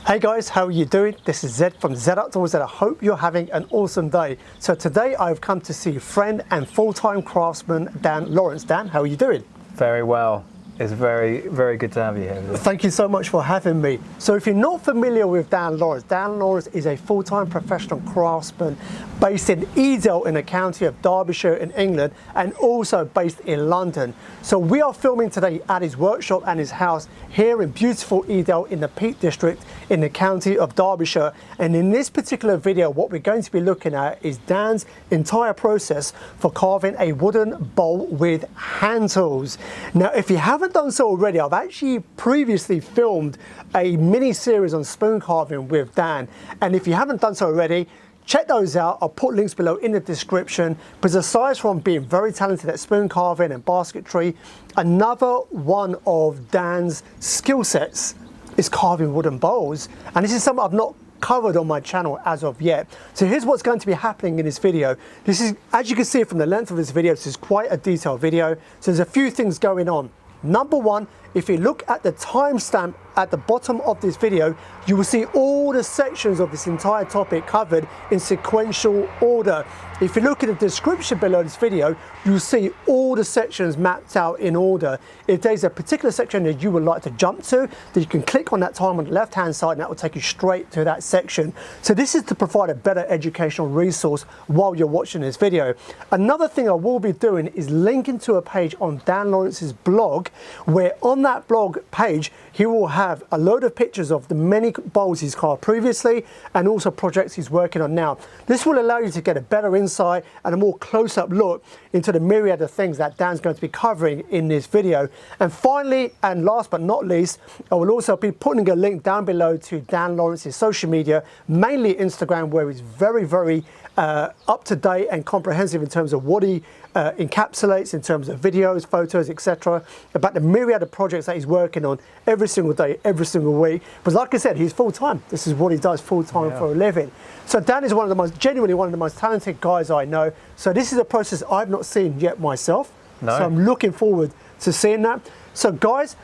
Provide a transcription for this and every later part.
Hey guys, how are you doing? This is Zed from Zed Outdoors and I hope you're having an awesome day. So today I've come to see friend and full-time craftsman Dan Lawrence. Dan, how are you doing? Very well. It's very good to have you here. Thank you so much for having me. So if you're not familiar with Dan Lawrence is a full-time professional craftsman based in Edale in the county of Derbyshire in England and also based in London. So we are filming today at his workshop and his house here in beautiful Edale in the Peak District in the county of Derbyshire. And in this particular video, what we're going to be looking at is Dan's entire process for carving a wooden bowl with hand tools. Now, if you haven't done so already, I've actually previously filmed a mini series on spoon carving with Dan. And if you haven't done so already, check those out. I'll put links below in the description, because aside from being very talented at spoon carving and basketry, another one of Dan's skill sets is carving wooden bowls. And this is something I've not covered on my channel as of yet. So here's what's going to be happening in this video. This is, as you can see from the length of this video, this is quite a detailed video. So there's a few things going on. Number one, if you look at the timestamp at the bottom of this video, you will see all the sections of this entire topic covered in sequential order. If you look at the description below this video, you'll see all the sections mapped out in order. If there's a particular section that you would like to jump to, then you can click on that time on the left hand side and that will take you straight to that section. So this is to provide a better educational resource while you're watching this video. Another thing I will be doing is linking to a page on Dan Lawrence's blog, where on that blog page he will have a load of pictures of the many bowls he's carved previously and also projects he's working on now. This will allow you to get a better insight and a more close-up look into the myriad of things that Dan's going to be covering in this video. And finally, and last but not least, I will also be putting a link down below to Dan Lawrence's social media, mainly Instagram, where he's very up to date and comprehensive in terms of what he encapsulates in terms of videos, photos, etc., about the myriad of projects that he's working on every single day, every single week. But like I said, he's full-time. This is what he does full-time for a living. So Dan is genuinely one of the most talented guys I know. So this is a process I've not seen yet myself. No. So I'm looking forward to seeing that. So guys,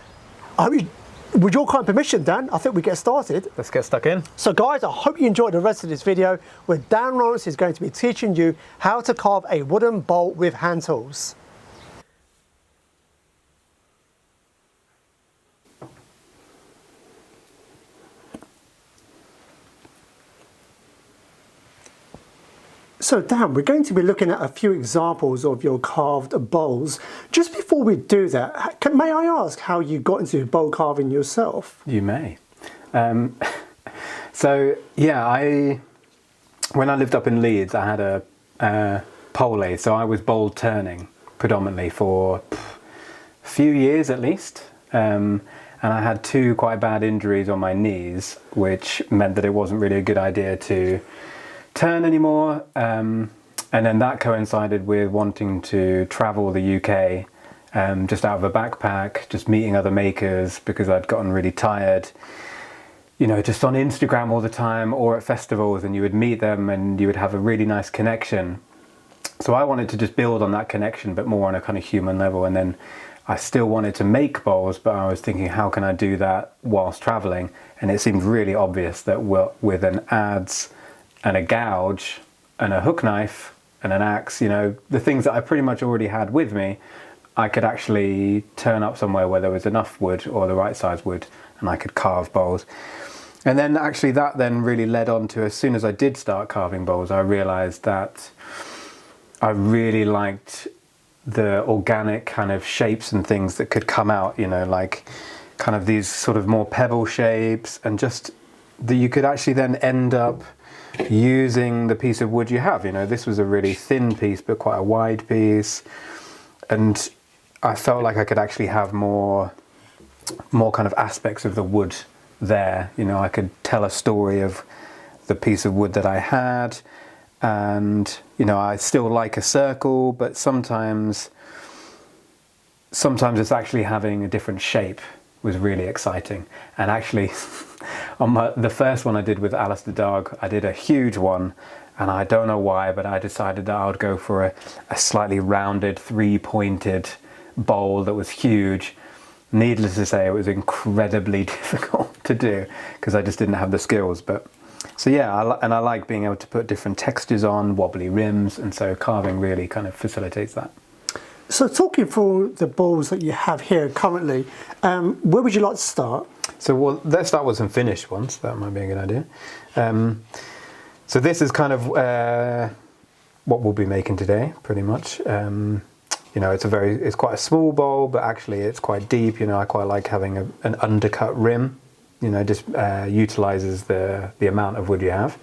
with your kind permission, Dan, I think we get started. Let's get stuck in. So guys, I hope you enjoyed the rest of this video, where Dan Lawrence is going to be teaching you how to carve a wooden bowl with hand tools. So Dan, we're going to be looking at a few examples of your carved bowls. Just before we do that, may I ask how you got into bowl carving yourself? You may. So yeah, when I lived up in Leeds, I had a pole lathe, so I was bowl turning predominantly for a few years at least. And I had two quite bad injuries on my knees, which meant that it wasn't really a good idea to turn anymore, and then that coincided with wanting to travel the UK, just out of a backpack, just meeting other makers, because I'd gotten really tired, you know, just on Instagram all the time or at festivals, and you would meet them and you would have a really nice connection. So I wanted to just build on that connection, but more on a kind of human level. And then I still wanted to make bowls, but I was thinking, how can I do that whilst traveling? And it seemed really obvious that with an adze and a gouge and a hook knife and an axe, you know, the things that I pretty much already had with me, I could actually turn up somewhere where there was enough wood or the right size wood, and I could carve bowls. And then actually that then really led on to, as soon as I did start carving bowls, I realized that I really liked the organic kind of shapes and things that could come out, you know, like kind of these sort of more pebble shapes, and just that you could actually then end up using the piece of wood you have. You know, this was a really thin piece but quite a wide piece, and I felt like I could actually have more kind of aspects of the wood there. You know, I could tell a story of the piece of wood that I had, and you know, I still like a circle, but sometimes it's actually having a different shape was really exciting. And actually on the first one I did with Alastair Dargue, I did a huge one, and I don't know why, but I decided that I would go for a slightly rounded, three-pointed bowl that was huge. needless to say, it was incredibly difficult to do because I just didn't have the skills. But so yeah, I like being able to put different textures on, wobbly rims, and so carving really kind of facilitates that. So talking through the balls that you have here currently, where would you like to start? So let's start with some finished ones. That might be a good idea. So this is kind of what we'll be making today, pretty much. You know, it's quite a small bowl, but actually it's quite deep. You know, I quite like having an undercut rim. You know, just utilizes the amount of wood you have.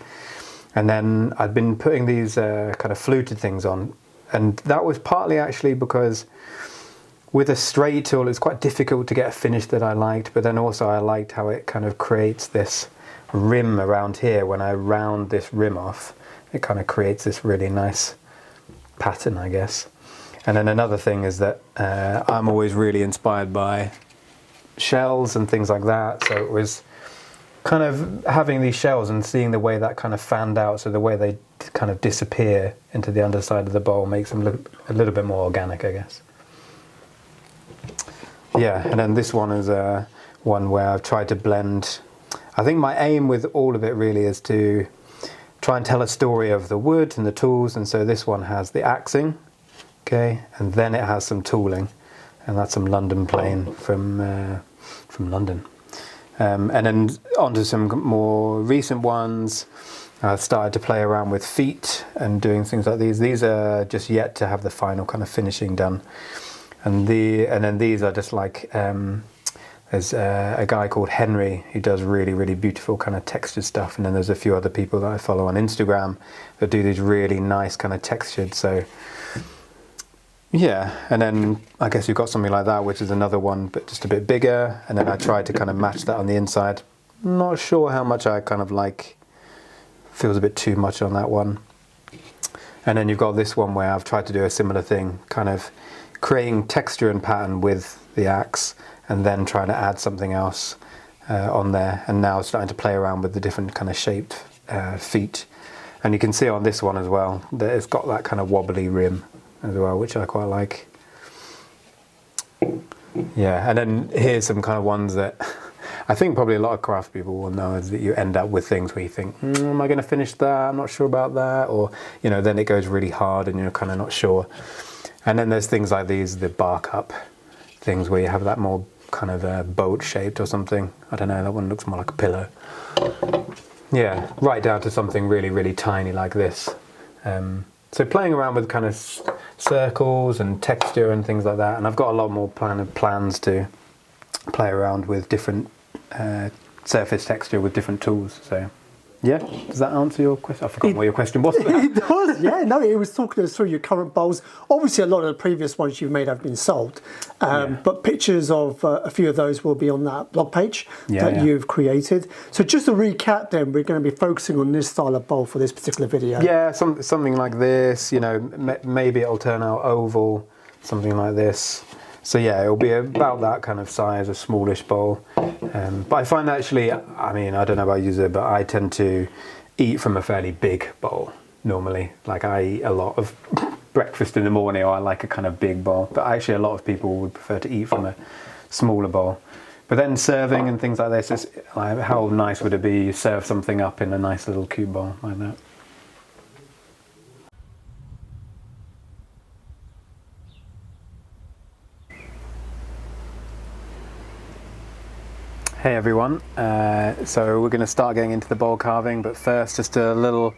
And then I've been putting these kind of fluted things on, and that was partly actually because with a straight tool it's quite difficult to get a finish that I liked, but then also I liked how it kind of creates this rim around here. When I round this rim off, it kind of creates this really nice pattern, I guess. And then another thing is that I'm always really inspired by shells and things like that, so it was kind of having these shells and seeing the way that kind of fanned out, so the way they kind of disappear into the underside of the bowl makes them look a little bit more organic, I guess. Yeah, and then this one is one where I've tried to blend. I think my aim with all of it really is to try and tell a story of the wood and the tools, and so this one has the axing, okay, and then it has some tooling, and that's some London plane from London. And then onto some more recent ones. I started to play around with feet and doing things like these. These are just yet to have the final kind of finishing done. And then these are just like, there's a guy called Henry who does really, really beautiful kind of textured stuff. And then there's a few other people that I follow on Instagram that do these really nice kind of textured. So yeah, and then I guess you've got something like that, which is another one, but just a bit bigger. And then I tried to kind of match that on the inside. Not sure how much I kind of like, feels a bit too much on that one. And then you've got this one where I've tried to do a similar thing, kind of creating texture and pattern with the axe, and then trying to add something else on there. And now starting to play around with the different kind of shaped feet. And you can see on this one as well that it's got that kind of wobbly rim as well, which I quite like. Yeah, and then here's some kind of ones that I think probably a lot of craft people will know, is that you end up with things where you think, am I going to finish that? I'm not sure about that. Or, you know, then it goes really hard and you're kind of not sure. And then there's things like these, the bar cup things where you have that more kind of boat shaped or something. I don't know, that one looks more like a pillow. Yeah, right down to something really, really tiny like this. So playing around with kind of circles and texture and things like that. And I've got a lot more plans to play around with different surface texture with different tools. So yeah, does that answer your question? I forgot what your question was. It does, yeah. No, it was talking us through your current bowls. Obviously, a lot of the previous ones you've made have been sold, but pictures of a few of those will be on that blog page that you've created. So just to recap then, we're going to be focusing on this style of bowl for this particular video. Yeah, something like this, you know, maybe it'll turn out oval, something like this. So yeah, it'll be about that kind of size, a smallish bowl. But I find actually, I mean, I don't know about you, but I tend to eat from a fairly big bowl normally. Like I eat a lot of breakfast in the morning, or I like a kind of big bowl. But actually a lot of people would prefer to eat from a smaller bowl. But then serving and things like this, is, like, how nice would it be you serve something up in a nice little cube bowl like that? Hey everyone, so we're going to start getting into the bowl carving, but first just a little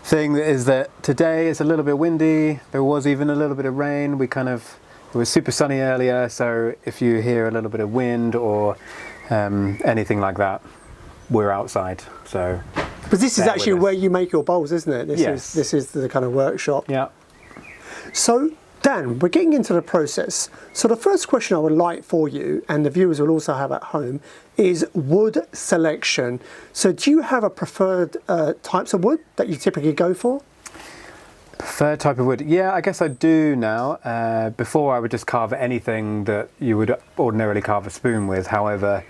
thing is that today is a little bit windy. There was even a little bit of rain. It was super sunny earlier, so if you hear a little bit of wind or anything like that, we're outside. So but this is actually where you make your bowls, isn't it? This is the kind of workshop. Yeah. So Dan, we're getting into the process. So the first question I would like for you, and the viewers will also have at home, is wood selection. So do you have a preferred types of wood that you typically go for? Preferred type of wood? Yeah, I guess I do now. Before I would just carve anything that you would ordinarily carve a spoon with. However,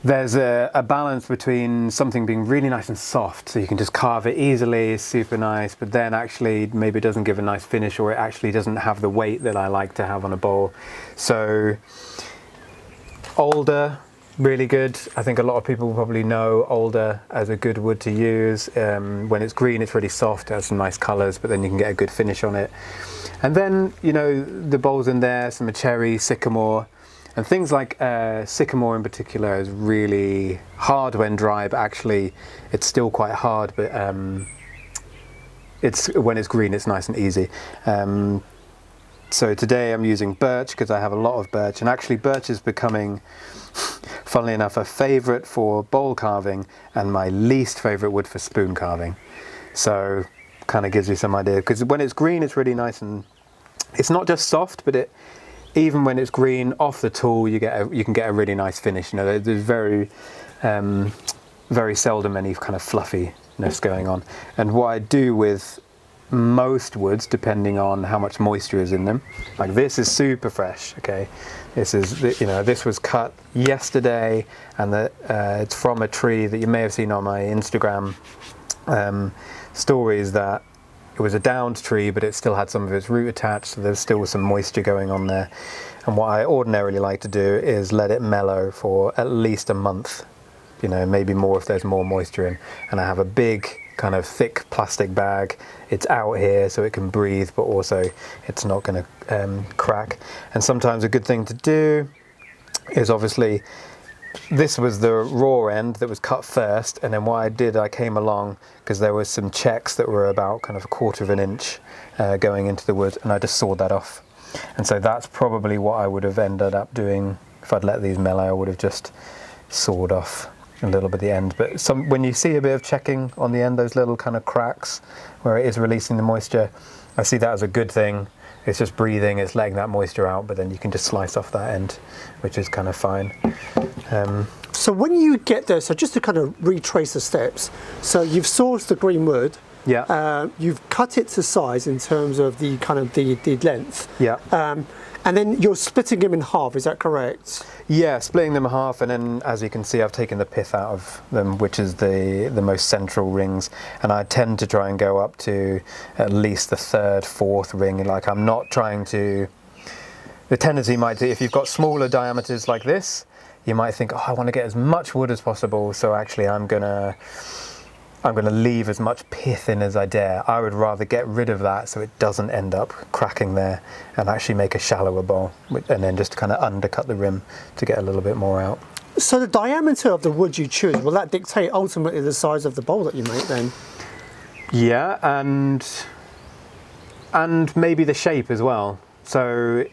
there's a balance between something being really nice and soft, so you can just carve it easily, super nice, but then actually maybe it doesn't give a nice finish, or it actually doesn't have the weight that I like to have on a bowl. So Alder, really good. I think a lot of people probably know alder as a good wood to use. When it's green, it's really soft, it has some nice colours, but then you can get a good finish on it. And then, you know, the bowls in there, some cherry, sycamore, and things like sycamore in particular is really hard when dry, but actually it's still quite hard, but when it's green, it's nice and easy. So today I'm using birch because I have a lot of birch, and actually birch is becoming, funnily enough, a favourite for bowl carving and my least favourite wood for spoon carving. So kind of gives you some idea, because when it's green it's really nice, and it's not just soft, but even when it's green off the tool you can get a really nice finish. You know, there's very seldom any kind of fluffiness going on. And what I do with most woods, depending on how much moisture is in them, like this is super fresh, okay, this is, you know, this was cut yesterday, and it's from a tree that you may have seen on my Instagram stories, that it was a downed tree but it still had some of its root attached, so there's still some moisture going on there. And what I ordinarily like to do is let it mellow for at least a month, you know, maybe more if there's more moisture in. And I have a big kind of thick plastic bag. It's out here so it can breathe, but also it's not going to crack. And sometimes a good thing to do is, obviously this was the raw end that was cut first, and then what I did, I came along because there was some checks that were about kind of 1/4 of an inch going into the wood, and I just sawed that off. And so that's probably what I would have ended up doing if I'd let these mellow. I would have just sawed off a little bit at the end. But when you see a bit of checking on the end, those little kind of cracks where it is releasing the moisture, I see that as a good thing. It's just breathing, it's letting that moisture out, but then you can just slice off that end, which is kind of fine. So when you get there, so just to kind of retrace the steps, so you've sourced the green wood, Yeah. You've cut it to size in terms of the kind of the length, Yeah. and then you're splitting them in half, is that correct? Yeah, splitting them in half, and then as you can see I've taken the pith out of them, which is the most central rings, and I tend to try and go up to at least the 3rd, 4th ring. Like, I'm not trying to, the tendency might be, if you've got smaller diameters like this, you might think, oh, I want to get as much wood as possible, so actually I'm gonna leave as much pith in as I dare. I would rather get rid of that so it doesn't end up cracking there, and actually make a shallower bowl, and then just kind of undercut the rim to get a little bit more out. So the diameter of the wood you choose, will that dictate ultimately the size of the bowl that you make then? Yeah, and maybe the shape as well. So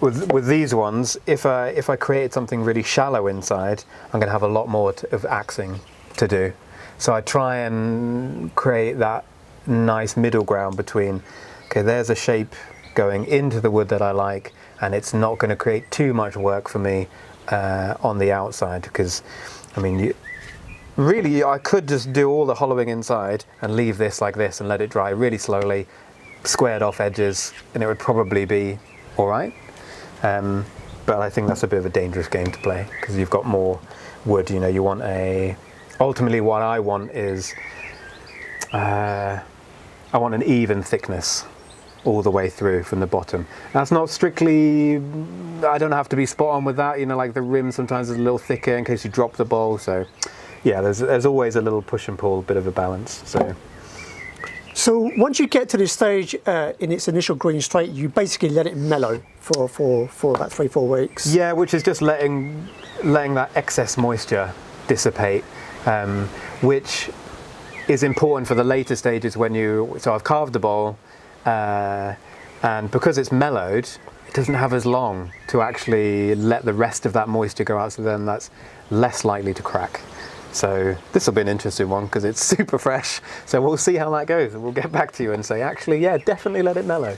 with these ones, if I create something really shallow inside, I'm going to have a lot more of axing to do. So I try and create that nice middle ground between, okay, there's a shape going into the wood that I like, and it's not going to create too much work for me on the outside, because, I mean, really I could just do all the hollowing inside and leave this like this and let it dry really slowly, squared off edges, and it would probably be all right. But I think that's a bit of a dangerous game to play, because you've got more wood, you know, you want ultimately what I want is, I want an even thickness all the way through from the bottom. That's not strictly, I don't have to be spot on with that, you know, like the rim sometimes is a little thicker in case you drop the bowl, so yeah, there's always a little push and pull, a bit of a balance. So once you get to this stage in its initial green straight, you basically let it mellow for about 3-4 weeks. Yeah, which is just letting that excess moisture dissipate, which is important for the later stages so I've carved the bowl, and because it's mellowed, it doesn't have as long to actually let the rest of that moisture go out, so then that's less likely to crack. So this will be an interesting one because it's super fresh, so we'll see how that goes, and we'll get back to you and say, actually, yeah, definitely let it mellow,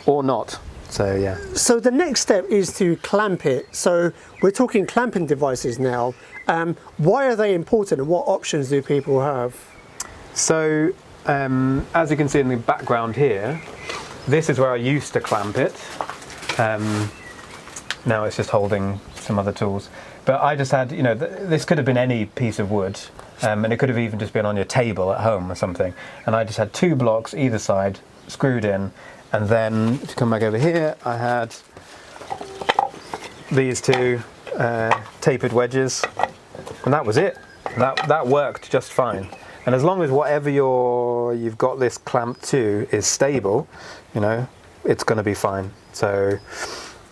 or not. So yeah. So the next step is to clamp it. So we're talking clamping devices now. Why are they important, and what options do people have? So as you can see in the background here, this is where I used to clamp it. Now it's just holding some other tools. But I just had, you know, this could have been any piece of wood, and it could have even just been on your table at home or something. And I just had 2 blocks either side screwed in, and then if you come back over here, I had these 2 tapered wedges, and that was it. That worked just fine. And as long as whatever you've got this clamped to is stable, you know, it's going to be fine. So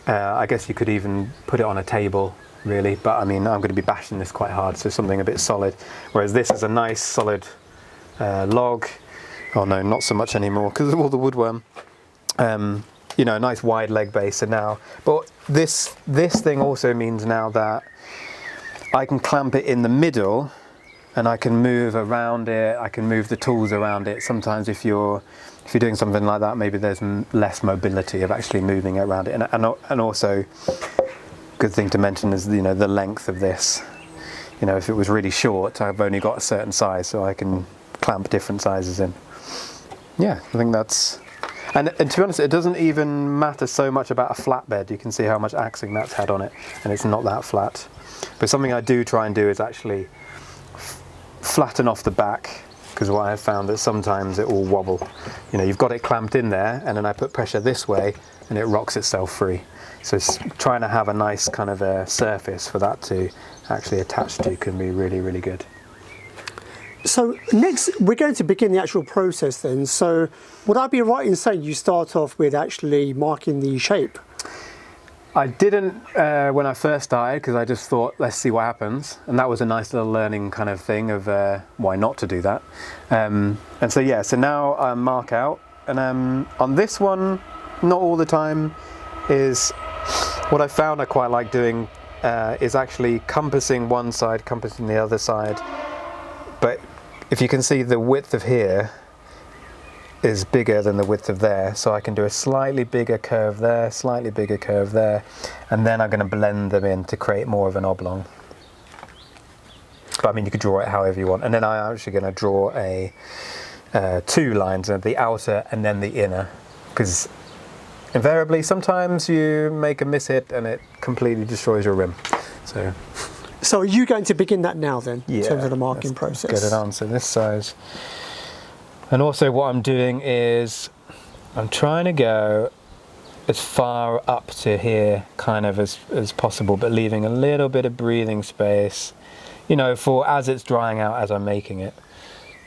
I guess you could even put it on a table, really. But I mean, I'm going to be bashing this quite hard, so something a bit solid. Whereas this is a nice solid log. Oh no, not so much anymore because of all the woodworm. You know, a nice wide leg base. And now, but this thing also means now that I can clamp it in the middle. And I can move around it, I can move the tools around it. Sometimes if you're doing something like that, maybe there's less mobility of actually moving it around it. And also, good thing to mention is, you know, the length of this. You know, if it was really short, I've only got a certain size, so I can clamp different sizes in. Yeah, I think that's... And to be honest, it doesn't even matter so much about a flatbed. You can see how much axing that's had on it, and it's not that flat. But something I do try and do is actually flatten off the back, because what I've found that sometimes it will wobble. You know, you've got it clamped in there, and then I put pressure this way and it rocks itself free. So trying to have a nice kind of a surface for that to actually attach to can be really, really good. So next we're going to begin the actual process then. So would I be right in saying you start off with actually marking the shape? I didn't when I first started, because I just thought, let's see what happens. And that was a nice little learning kind of thing of why not to do that. And so, yeah, so now I mark out. And on this one, not all the time, is what I found I quite like doing is actually compassing one side, compassing the other side. But if you can see, the width of here is bigger than the width of there, so I can do a slightly bigger curve there, slightly bigger curve there, and then I'm going to blend them in to create more of an oblong. But I mean, you could draw it however you want. And then I'm actually going to draw a 2 lines, the outer and then the inner, because invariably sometimes you make a mishit and it completely destroys your rim. So are you going to begin that now then, yeah, in terms of the marking process? Get it on, so this size. And also what I'm doing is I'm trying to go as far up to here kind of as possible, but leaving a little bit of breathing space, you know, for as it's drying out as I'm making it.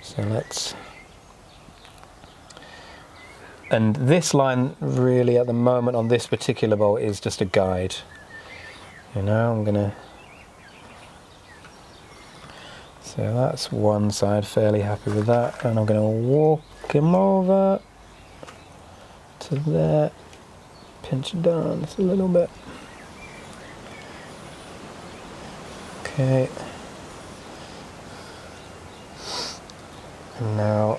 So let's... And this line really at the moment on this particular bolt is just a guide. You know, I'm gonna... So that's one side, fairly happy with that, and I'm going to walk him over to there, pinch it down just a little bit. Okay. And now,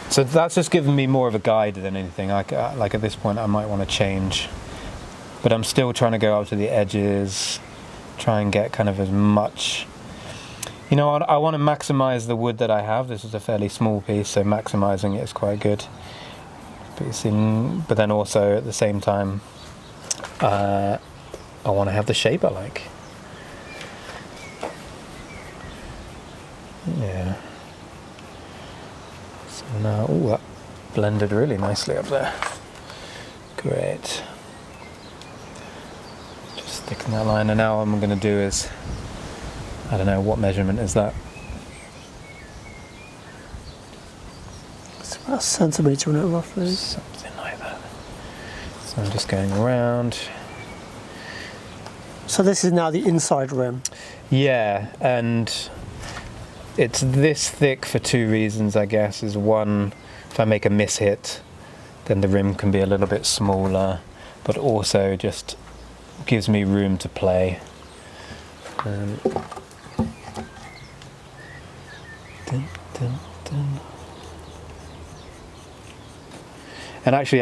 so that's just giving me more of a guide than anything. Like at this point I might want to change, but I'm still trying to go up to the edges, try and get kind of as much. You know, I want to maximise the wood that I have. This is a fairly small piece, so maximising it is quite good. But then also at the same time, I want to have the shape I like. Yeah. So now, ooh, that blended really nicely up there. Great. Just sticking that line, and now what I'm going to do is, I don't know, what measurement is that? It's about a centimetre in it roughly. Something like that. So I'm just going around. So this is now the inside rim? Yeah, and it's this thick for 2 reasons, I guess. Is one, if I make a mishit, then the rim can be a little bit smaller, but also just gives me room to play. Dun, dun, dun. And actually,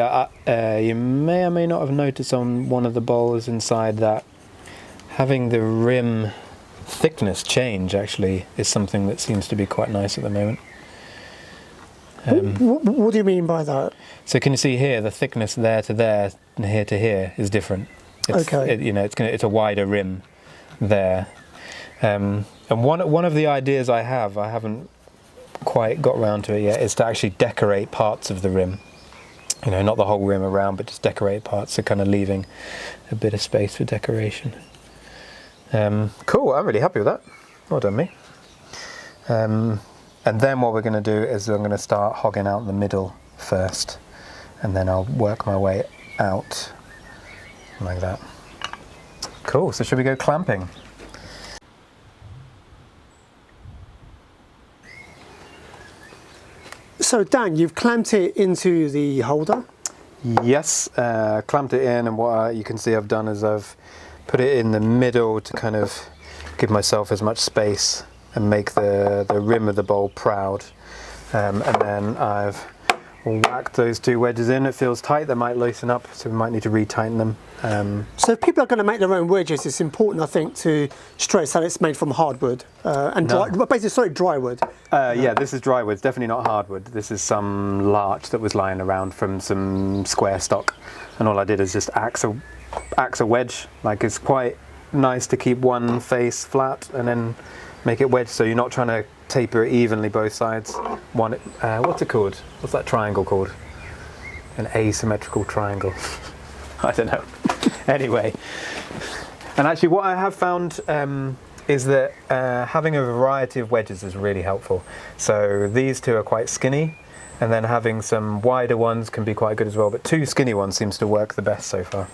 you may or may not have noticed on one of the bowls inside that having the rim thickness change actually is something that seems to be quite nice at the moment. What do you mean by that? So can you see here the thickness there to there and here to here is different. Okay. You know, it's a wider rim there. And one of the ideas I haven't quite got around to it yet, is to actually decorate parts of the rim. You know, not the whole rim around, but just decorated parts, so kind of leaving a bit of space for decoration. Cool, I'm really happy with that. Well done, me. And then what we're going to do is I'm going to start hogging out the middle first, and then I'll work my way out like that. Cool, so should we go clamping? So Dan, you've clamped it into the holder. Yes, clamped it in, and what you can see I've done is I've put it in the middle to kind of give myself as much space and make the rim of the bowl proud. And then I've whacked those 2 wedges in. It feels tight, they might loosen up, so we might need to retighten them. So if people are going to make their own wedges, it's important, I think, to stress that it's made from hardwood and dry, basically, sorry, dry wood. Yeah, this is dry wood, it's definitely not hardwood. This is some larch that was lying around from some square stock, and all I did is just axe a wedge. Like, it's quite nice to keep one face flat and then make it wedge, so you're not trying to taper it evenly both sides. What's it called? What's that triangle called? An asymmetrical triangle. I don't know. Anyway, and actually what I have found is that having a variety of wedges is really helpful. So these 2 are quite skinny, and then having some wider ones can be quite good as well, but 2 skinny ones seems to work the best so far.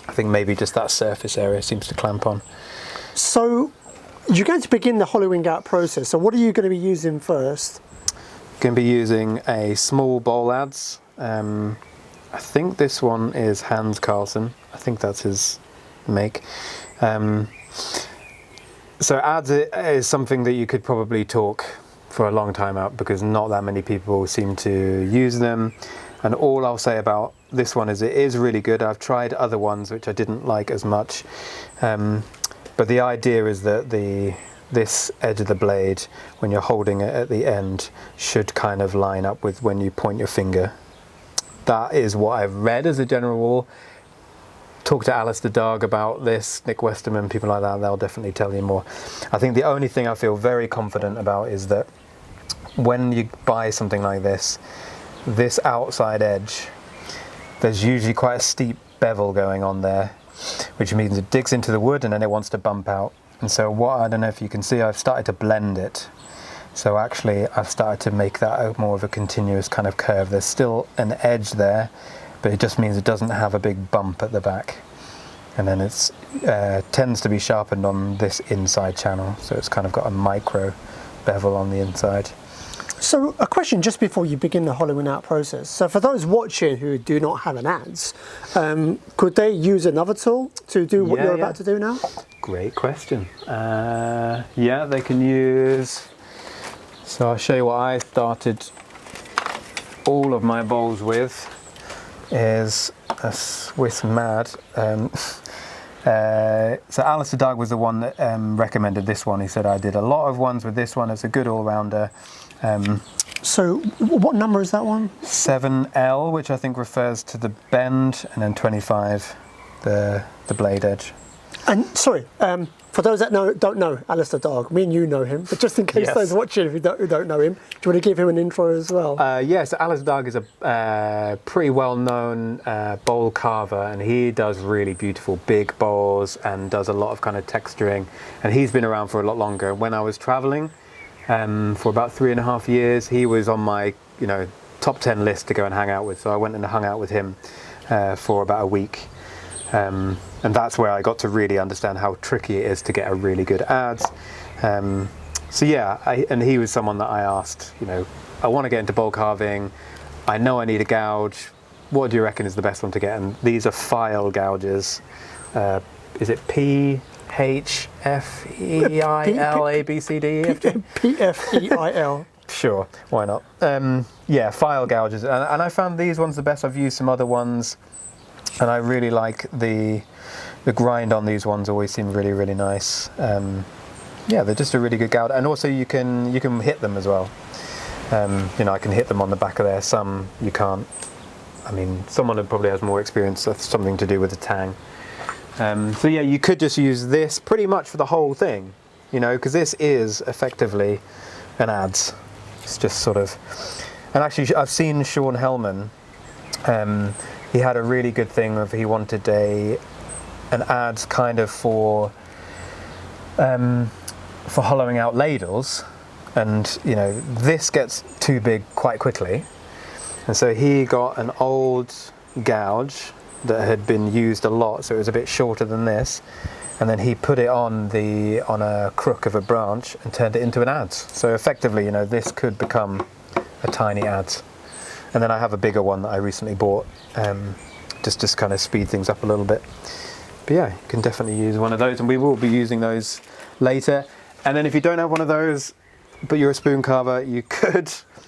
I think maybe just that surface area seems to clamp on. So you're going to begin the hollowing out process. So what are you going to be using first? Going to be using a small bowl adze. I think this one is Hans Carlsen. I think that's his make. So adze is something that you could probably talk for a long time out, because not that many people seem to use them. And all I'll say about this one is it is really good. I've tried other ones which I didn't like as much. But the idea is that this edge of the blade, when you're holding it at the end, should kind of line up with when you point your finger. That is what I've read as a general rule. Talk to Alastair Dargue about this, Nick Westerman, people like that, they'll definitely tell you more. I think the only thing I feel very confident about is that when you buy something like this outside edge, there's usually quite a steep bevel going on there, which means it digs into the wood and then it wants to bump out. And so I don't know if you can see, I've started to blend it. So actually I've started to make that more of a continuous kind of curve. There's still an edge there, but it just means it doesn't have a big bump at the back. And then it tends to be sharpened on this inside channel. So it's kind of got a micro bevel on the inside. So a question just before you begin the hollowing out process. So for those watching who do not have an adze, could they use another tool to do what you're about to do now? Great question. Yeah, they can use... So I'll show you what I started all of my bowls with is a Swiss Mad. So Alastair Dargue was the one that recommended this one. He said I did a lot of ones with this one. It's a good all-rounder. So what number is that one? 7L, which I think refers to the bend, and then 25, the blade edge. And sorry, for those that don't know Alastair Dargue, me and you know him, but just in case those watching who don't know him, do you want to give him an intro as well? Yes, Alastair Dargue is a pretty well-known bowl carver, and he does really beautiful big bowls and does a lot of kind of texturing, and he's been around for a lot longer. When I was traveling for about 3.5 years, he was on my top 10 list to go and hang out with, so I went and hung out with him for about a week. And that's where I got to really understand how tricky it is to get a really good adze. So yeah, and he was someone that I asked, I want to get into bowl carving, I know I need a gouge, what do you reckon is the best one to get? And these are file gouges. Is it P, H, F, E, I, L, A, B, C, D, E, F, G? P, F, E, I, L. Sure, why not? Yeah, file gouges, and I found these ones the best. I've used some other ones, and I really like the grind on these ones. Always seem really, really nice. Yeah, they're just a really good gouge, and also you can hit them as well. I can hit them on the back of there. Some you can't. I mean, someone who probably has more experience. That's something to do with the tang. So yeah, you could just use this pretty much for the whole thing, because this is effectively an adze. It's just sort of, and actually I've seen Sean Hellman He had a really good thing of he wanted an adze kind of for hollowing out ladles, and you know this gets too big quite quickly, and so he got an old gouge that had been used a lot, so it was a bit shorter than this, and then he put it on a crook of a branch and turned it into an adze. So effectively, you know, this could become a tiny adze. And then I have a bigger one that I recently bought, just kind of speed things up a little bit. But yeah, you can definitely use one of those, and we will be using those later. And then if you don't have one of those, but you're a spoon carver, you could,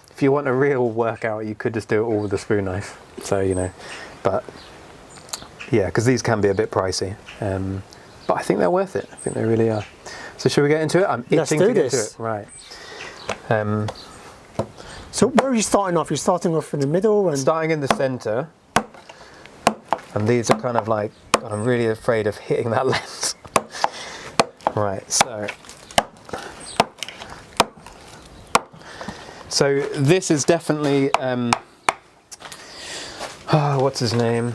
if you want a real workout, you could just do it all with a spoon knife. So, you know, but yeah, because these can be a bit pricey. But I think they're worth it. I think they really are. So should we get into it? I'm itching to get into it. Right. So where are you starting off? You're starting off in the middle? And starting in the centre. And these are kind of like, I'm really afraid of hitting that lens. Right, so this is definitely, what's his name?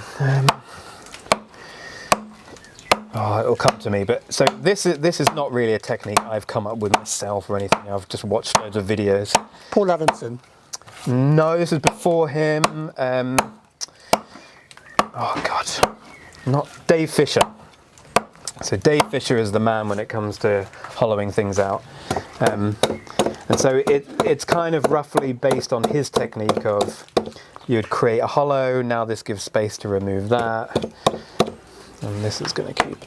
It'll come to me. But so this is not really a technique I've come up with myself or anything. I've just watched loads of videos. Paul Avenson? No, this is before him. Oh God, not Dave Fisher. So Dave Fisher is the man when it comes to hollowing things out. And so it's kind of roughly based on his technique of you'd create a hollow, now this gives space to remove that, and this is going to keep.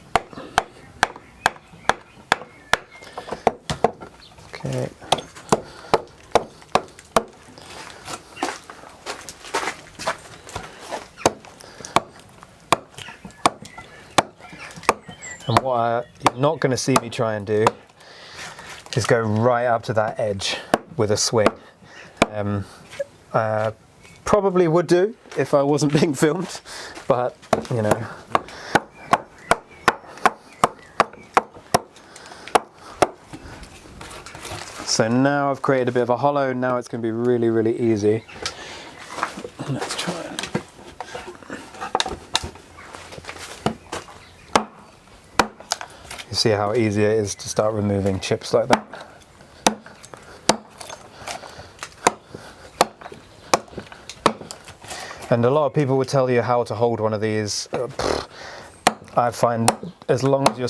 Okay. And what you're not going to see me try and do is go right up to that edge with a swing. Probably would do if I wasn't being filmed, but you know. So now I've created a bit of a hollow, now it's going to be really, really easy. Let's try it. You see how easy it is to start removing chips like that. And a lot of people would tell you how to hold one of these. I find as long as you're,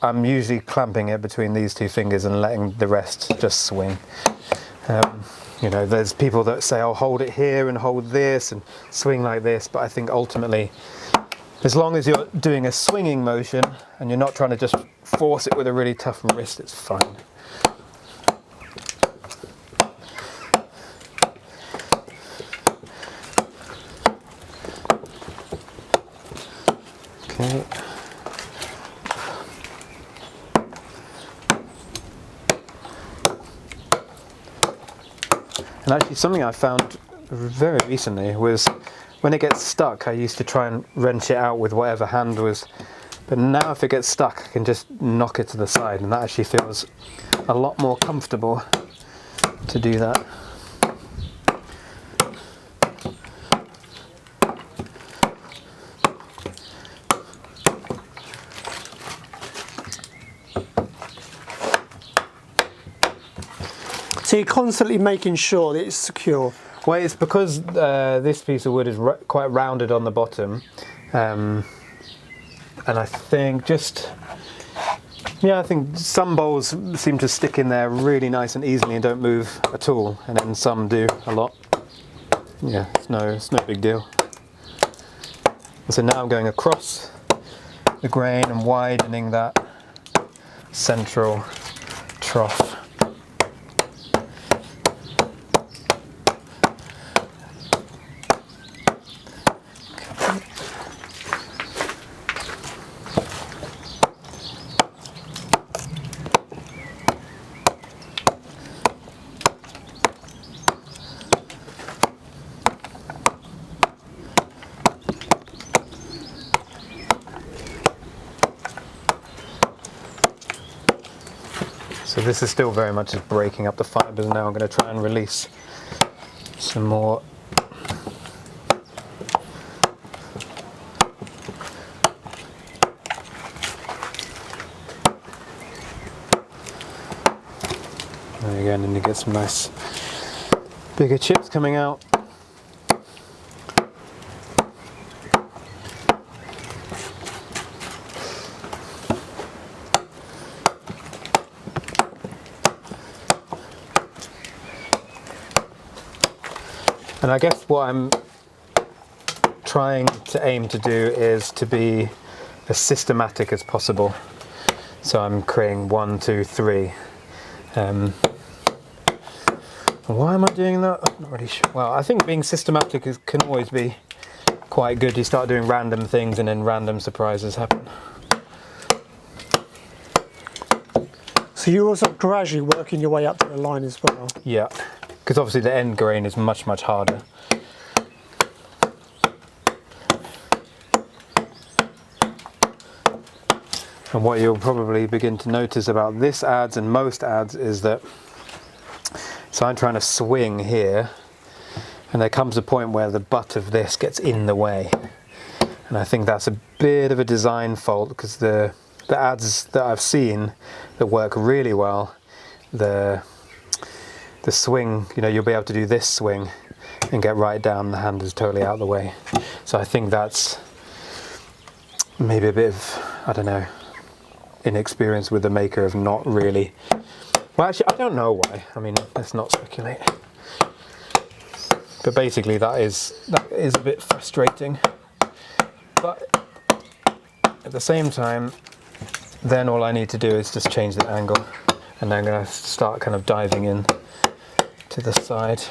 I'm usually clamping it between these two fingers and letting the rest just swing. You know, there's people that say, "Oh, hold it here and hold this and swing like this," but I think ultimately, as long as you're doing a swinging motion and you're not trying to just force it with a really tough wrist, it's fine. Okay. And actually something I found very recently was when it gets stuck, I used to try and wrench it out with whatever hand was, but now if it gets stuck I can just knock it to the side, and that actually feels a lot more comfortable to do that. So you're constantly making sure that it's secure. Well, it's because this piece of wood is quite rounded on the bottom, and I think I think some bowls seem to stick in there really nice and easily and don't move at all, and then some do a lot. Yeah, it's no big deal. So now I'm going across the grain and widening that central trough. So this is still very much just breaking up the fibres. Now I'm going to try and release some more. There you go, and then you get some nice bigger chips coming out. And I guess what I'm trying to aim to do is to be as systematic as possible. So I'm creating 1, 2, 3. Why am I doing that? I'm not really sure. Well, I think being systematic can always be quite good. You start doing random things and then random surprises happen. So you're also gradually working your way up to the line as well? Yeah, because obviously the end grain is much, much harder. And what you'll probably begin to notice about this adze and most adze is that, so I'm trying to swing here, and there comes a point where the butt of this gets in the way. And I think that's a bit of a design fault, because the adze that I've seen that work really well, the swing, you know, you'll be able to do this swing and get right down, the hand is totally out of the way. So I think that's maybe a bit of, I don't know, inexperience with the maker of not really. Well, actually, I don't know why. I mean, let's not speculate. But basically, that is a bit frustrating. But at the same time, then all I need to do is just change the angle, and then I'm going to start kind of diving in to the side.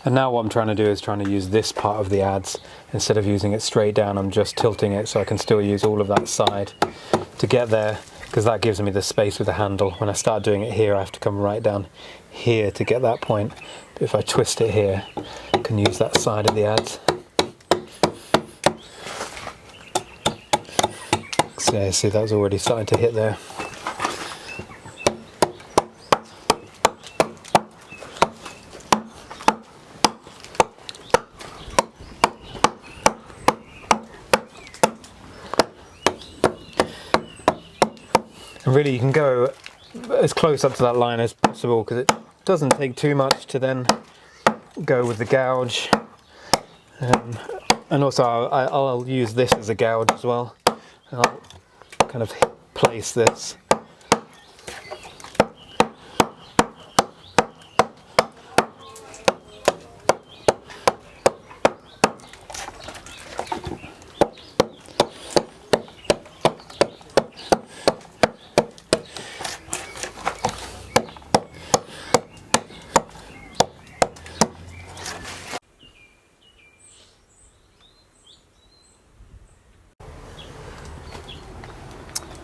And now what I'm trying to do is trying to use this part of the adze. Instead of using it straight down, I'm just tilting it so I can still use all of that side to get there, because that gives me the space with the handle. When I start doing it here, I have to come right down here to get that point. But if I twist it here, I can use that side of the adze. So yeah, see, that's already starting to hit there. And really you can go as close up to that line as possible, because it doesn't take too much to then go with the gouge. And also I'll use this as a gouge as well. And I'll kind of place this.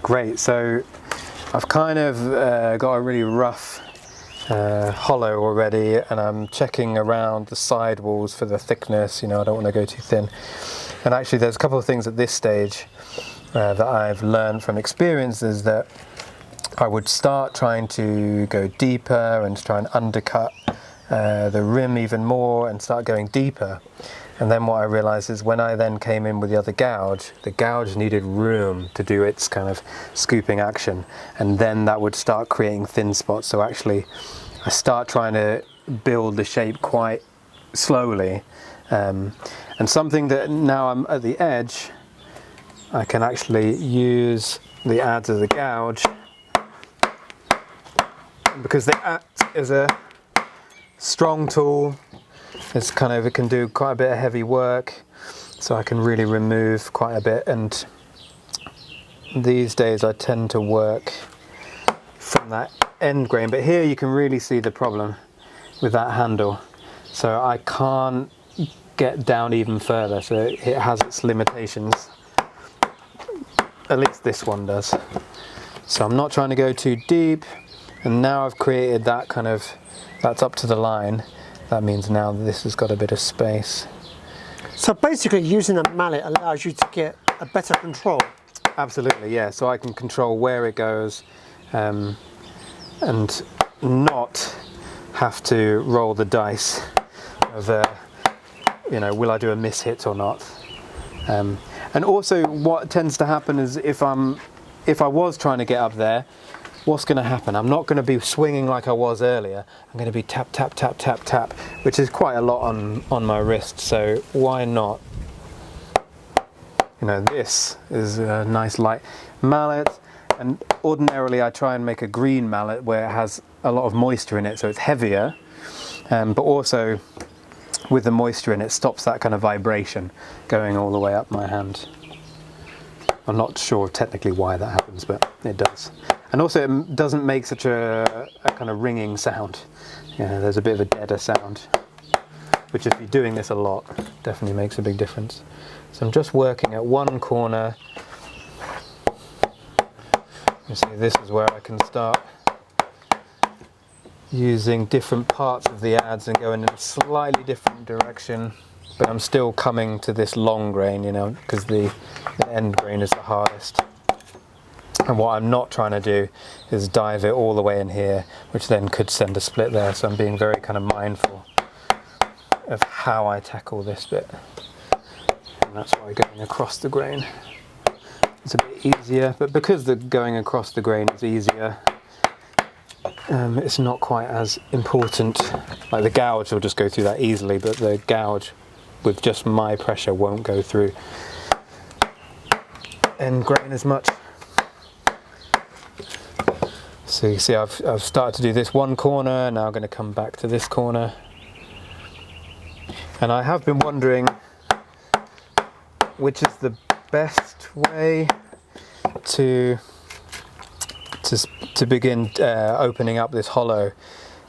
Great, so I've kind of got a really rough hollow already, and I'm checking around the side walls for the thickness. You know, I don't want to go too thin. And actually there's a couple of things at this stage that I've learned from experience, is that I would start trying to go deeper and try and undercut the rim even more and start going deeper. And then what I realized is when I then came in with the other gouge, the gouge needed room to do its kind of scooping action, and then that would start creating thin spots. So actually I start trying to build the shape quite slowly, and something that now I'm at the edge, I can actually use the adze as a gouge, because they act as a strong tool. It's kind of, it can do quite a bit of heavy work, so I can really remove quite a bit. And these days I tend to work from that end grain, but here you can really see the problem with that handle. So I can't get down even further, so it has its limitations. At least this one does. So I'm not trying to go too deep, and now I've created that kind of, that's up to the line. That means now this has got a bit of space. So basically using a mallet allows you to get a better control. Absolutely, yeah. So I can control where it goes and not have to roll the dice of, you know, will I do a miss hit or not? And also what tends to happen is if I was trying to get up there, what's going to happen? I'm not going to be swinging like I was earlier. I'm going to be tap, tap, tap, tap, tap, which is quite a lot on my wrist. So why not? You know, this is a nice light mallet, and ordinarily I try and make a green mallet where it has a lot of moisture in it, so it's heavier, but also with the moisture in it stops that kind of vibration going all the way up my hand. I'm not sure technically why that happens, but it does. And also it doesn't make such a kind of ringing sound. Yeah, there's a bit of a deader sound, which if you're doing this a lot, definitely makes a big difference. So I'm just working at one corner. You see, this is where I can start using different parts of the adze and going in a slightly different direction, but I'm still coming to this long grain, you know, because the end grain is the hardest. And what I'm not trying to do is dive it all the way in here, which then could send a split there. So I'm being very kind of mindful of how I tackle this bit. And that's why going across the grain is a bit easier, but because the going across the grain is easier, it's not quite as important. Like the gouge will just go through that easily, but the gouge with just my pressure won't go through end grain as much. So you see I've started to do this one corner, now I'm going to come back to this corner. And I have been wondering which is the best way to begin opening up this hollow.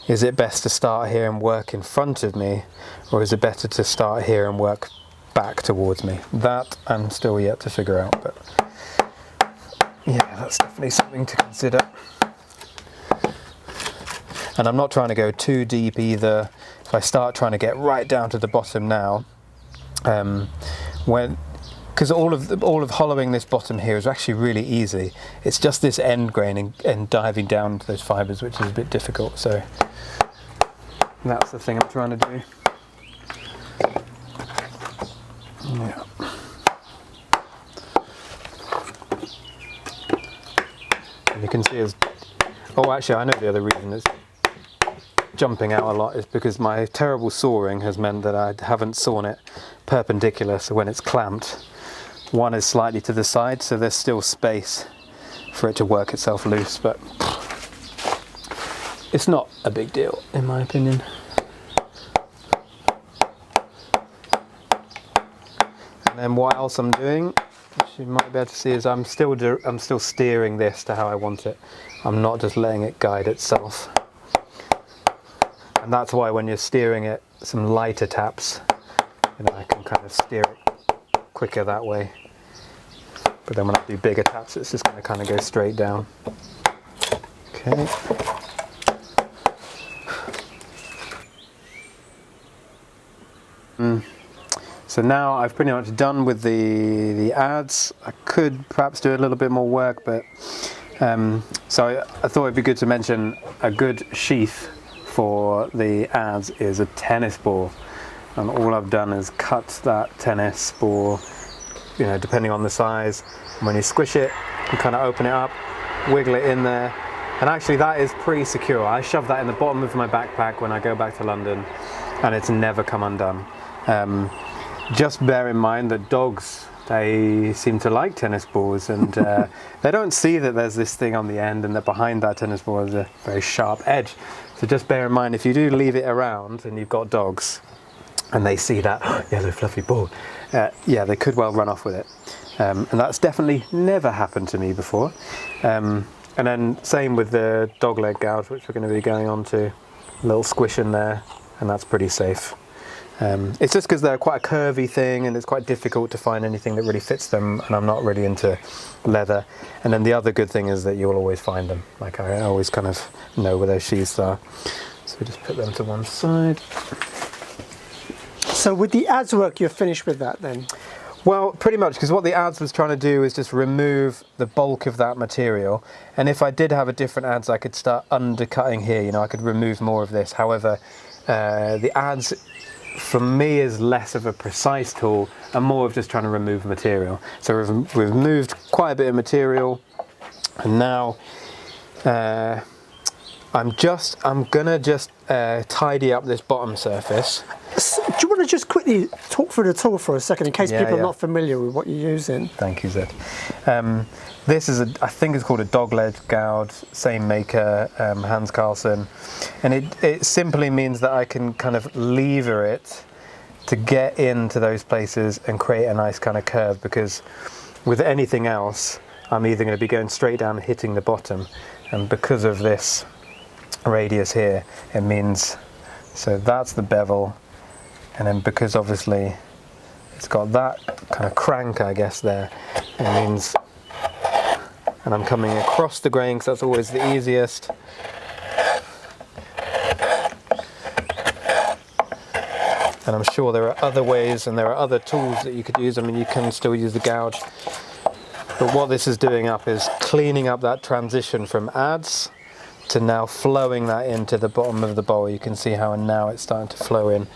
Is it best to start here and work in front of me, or is it better to start here and work back towards me? That I'm still yet to figure out, but yeah, that's definitely something to consider. And I'm not trying to go too deep either. If I start trying to get right down to the bottom now, because all of hollowing this bottom here is actually really easy. It's just this end grain and diving down to those fibres which is a bit difficult. So that's the thing I'm trying to do. Yeah. And you can see as, oh actually I know the other reason it's jumping out a lot is because my terrible sawing has meant that I haven't sawn it perpendicular, so when it's clamped, one is slightly to the side, so there's still space for it to work itself loose, but it's not a big deal in my opinion. And then what else I'm doing, which you might be able to see, is I'm still steering this to how I want it. I'm not just letting it guide itself. And that's why when you're steering it, some lighter taps, you know, I can kind of steer it quicker that way. But then when I do bigger taps, it's just going to kind of go straight down. Okay. So now I've pretty much done with the adze. I could perhaps do a little bit more work, but so I thought it'd be good to mention a good sheath for the adze is a tennis ball, and all I've done is cut that tennis ball, you know, depending on the size. And when you squish it, you kind of open it up, wiggle it in there, and actually that is pretty secure. I shove that in the bottom of my backpack when I go back to London, and it's never come undone. Just bear in mind that dogs, they seem to like tennis balls, and they don't see that there's this thing on the end and that behind that tennis ball is a very sharp edge. So just bear in mind, if you do leave it around and you've got dogs and they see that yellow fluffy ball, yeah, they could well run off with it. And that's definitely never happened to me before. And then same with the dog leg gouge, which we're going to be going on to. A little squish in there, and that's pretty safe. It's just because they're quite a curvy thing and it's quite difficult to find anything that really fits them, and I'm not really into leather. And then the other good thing is that you'll always find them. Like I always kind of know where those sheaths are. So we just put them to one side. So with the Adze work, you're finished with that then? Well, pretty much, because what the Adze was trying to do is just remove the bulk of that material. And if I did have a different Adze, I could start undercutting here, you know, I could remove more of this. However, the Adze, for me, is less of a precise tool and more of just trying to remove material. So we've removed quite a bit of material, and now I'm gonna just tidy up this bottom surface. Do you want to just quickly talk through the tool for a second, in case people are not familiar with what you're using? Thank you, Zed. This is I think it's called a dog-leg gouge, same maker, Hans Carlsen, and it simply means that I can kind of lever it to get into those places and create a nice kind of curve, because with anything else, I'm either going to be going straight down and hitting the bottom, and because of this radius here, it means, so that's the bevel. And then because obviously it's got that kind of crank, I guess, there, it means, and I'm coming across the grain because that's always the easiest. And I'm sure there are other ways and there are other tools that you could use. I mean, you can still use the gouge. But what this is doing up is cleaning up that transition from Adze to now flowing that into the bottom of the bowl. You can see how now it's starting to flow in.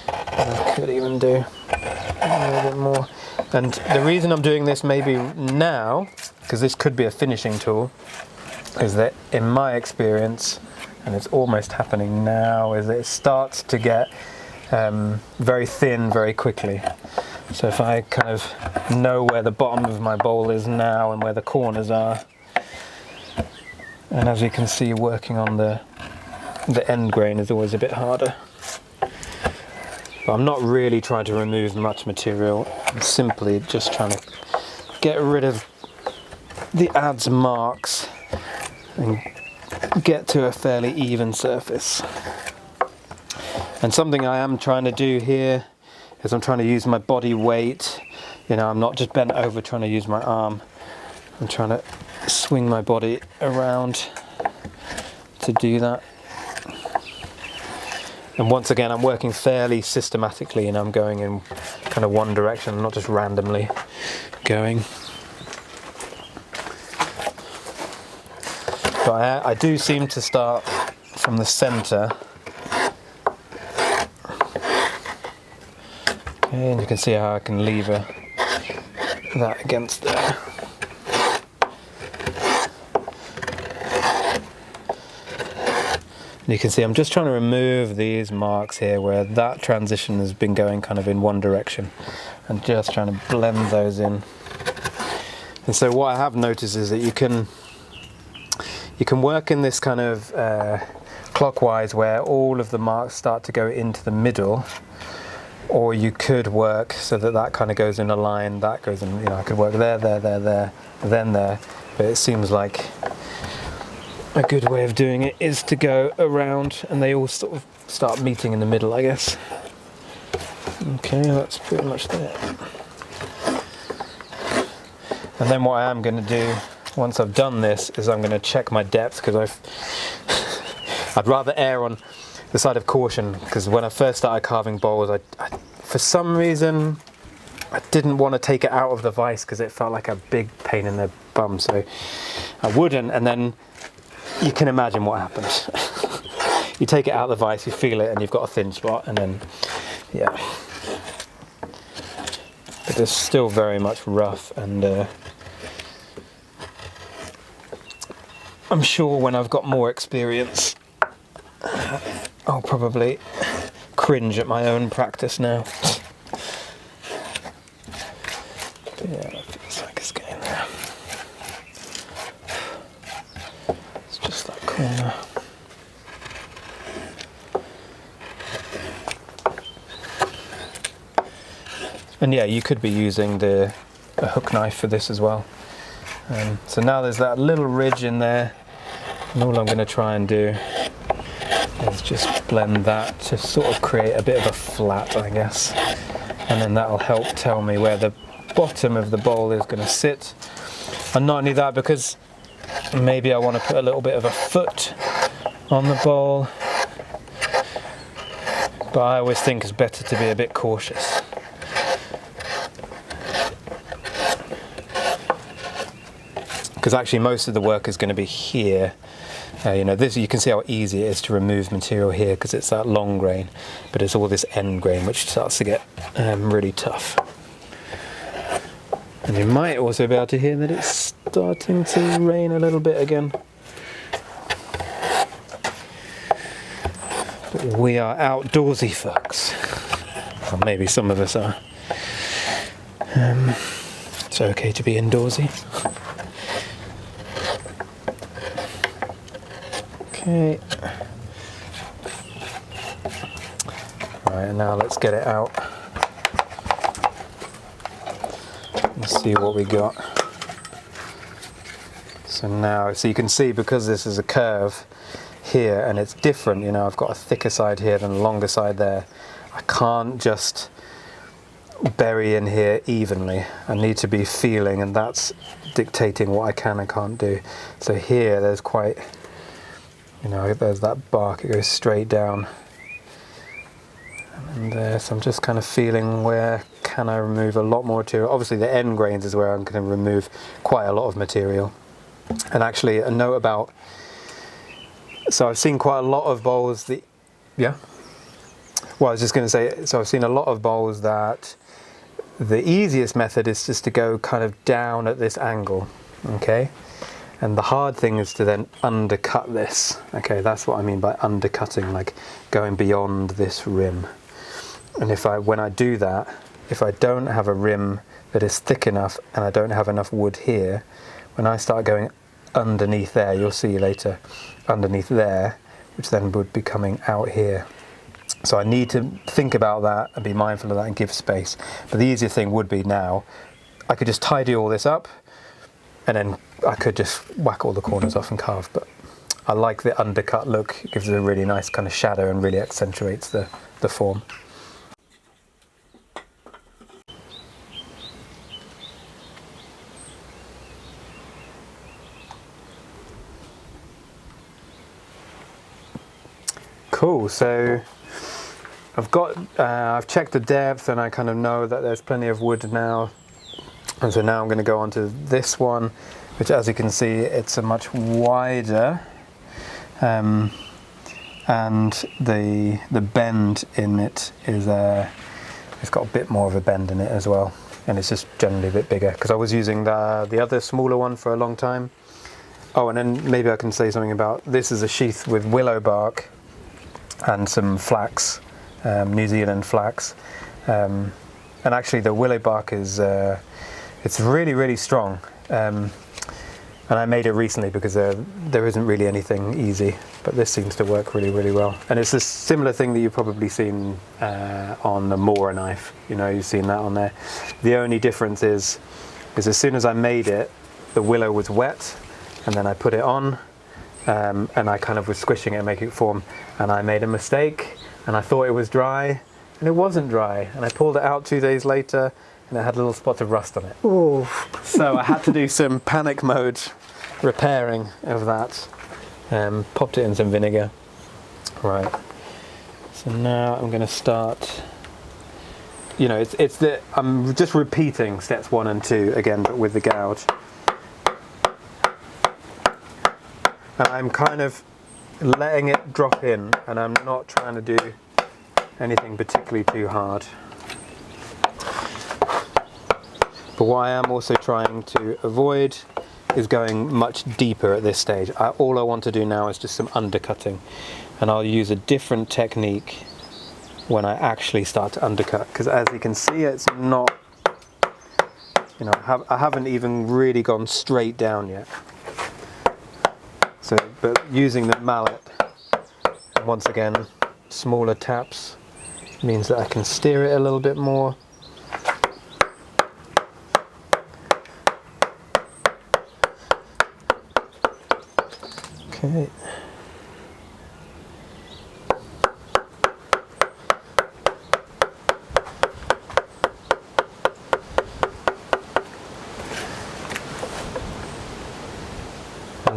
And I could even do a little bit more. And the reason I'm doing this maybe now, because this could be a finishing tool, is that in my experience, and it's almost happening now, is that it starts to get very thin very quickly. So if I kind of know where the bottom of my bowl is now and where the corners are, and as you can see, working on the end grain is always a bit harder. But I'm not really trying to remove much material. I'm simply just trying to get rid of the Adze marks and get to a fairly even surface. And something I am trying to do here is I'm trying to use my body weight. You know, I'm not just bent over trying to use my arm. I'm trying to swing my body around to do that. And once again, I'm working fairly systematically, and I'm going in kind of one direction, I'm not just randomly going. But I do seem to start from the center. Okay, and you can see how I can lever that against there. You can see I'm just trying to remove these marks here where that transition has been going kind of in one direction, and just trying to blend those in. And so what I have noticed is that you can work in this kind of clockwise where all of the marks start to go into the middle, or you could work so that that kind of goes in a line, that goes in, you know, I could work there, then there, but it seems like a good way of doing it is to go around and they all sort of start meeting in the middle, I guess. Okay, that's pretty much there. And then what I am going to do once I've done this is I'm going to check my depth, because I'd rather err on the side of caution, because when I first started carving bowls, I for some reason I didn't want to take it out of the vise because it felt like a big pain in the bum, so I wouldn't, and then you can imagine what happens. You take it out of the vise, you feel it, and you've got a thin spot, and then, yeah. But it's still very much rough, and I'm sure when I've got more experience, I'll probably cringe at my own practice now. But yeah, it feels like it's getting there. It's just that corner. And yeah, you could be using a hook knife for this as well. So now there's that little ridge in there, and all I'm going to try and do is Let's just blend that to sort of create a bit of a flat, I guess. And then that'll help tell me where the bottom of the bowl is going to sit. And not only that, because maybe I want to put a little bit of a foot on the bowl, but I always think it's better to be a bit cautious. Because actually most of the work is going to be here. You know, this, you can see how easy it is to remove material here because it's that long grain, but it's all this end grain which starts to get really tough. And you might also be able to hear that it's starting to rain a little bit again. But we are outdoorsy folks. Or maybe some of us are. It's okay to be indoorsy. Okay. Right, now let's get it out. Let's see what we got. So now, so you can see because this is a curve here and it's different, you know, I've got a thicker side here than a longer side there. I can't just bury in here evenly. I need to be feeling, and that's dictating what I can and can't do. So here there's quite, you know, there's that bark, it goes straight down. And there, so I'm just kind of feeling where can I remove a lot more material. Obviously the end grains is where I'm going to remove quite a lot of material. And actually a note about, so I've seen quite a lot of bowls that, yeah? Well, I was just going to say, so I've seen a lot of bowls that the easiest method is just to go kind of down at this angle, okay? And the hard thing is to then undercut this. Okay, that's what I mean by undercutting, like going beyond this rim. And when I do that, if I don't have a rim that is thick enough and I don't have enough wood here, when I start going underneath there, you'll see later, underneath there, which then would be coming out here. So I need to think about that and be mindful of that and give space. But the easiest thing would be now, I could just tidy all this up, and then I could just whack all the corners off and carve. But I like the undercut look. It gives it a really nice kind of shadow and really accentuates the form. Cool, so I've checked the depth and I kind of know that there's plenty of wood now. And so now I'm going to go on to this one, which, as you can see, it's a much wider, and the bend in it is it's got a bit more of a bend in it as well, and it's just generally a bit bigger because I was using the other smaller one for a long time. Oh, and then maybe I can say something about this is a sheath with willow bark and some flax, New Zealand flax, and actually the willow bark is it's really, really strong, and I made it recently because there isn't really anything easy, but this seems to work really, really well. And it's a similar thing that you've probably seen on the Mora knife. You know, you've seen that on there. The only difference is as soon as I made it, the willow was wet, and then I put it on, and I kind of was squishing it and making it form, and I made a mistake, and I thought it was dry, and it wasn't dry, and I pulled it out 2 days later, and it had little spots of rust on it. Ooh. So I had to do some panic mode repairing of that. Popped it in some vinegar. Right. So now I'm going to start. You know, I'm just repeating steps 1 and 2 again, but with the gouge. And I'm kind of letting it drop in, and I'm not trying to do anything particularly too hard. But what I am also trying to avoid is going much deeper at this stage. All I want to do now is just some undercutting, and I'll use a different technique when I actually start to undercut, because as you can see, it's not, you know, I haven't even really gone straight down yet. So, but using the mallet, once again, smaller taps means that I can steer it a little bit more. Okay.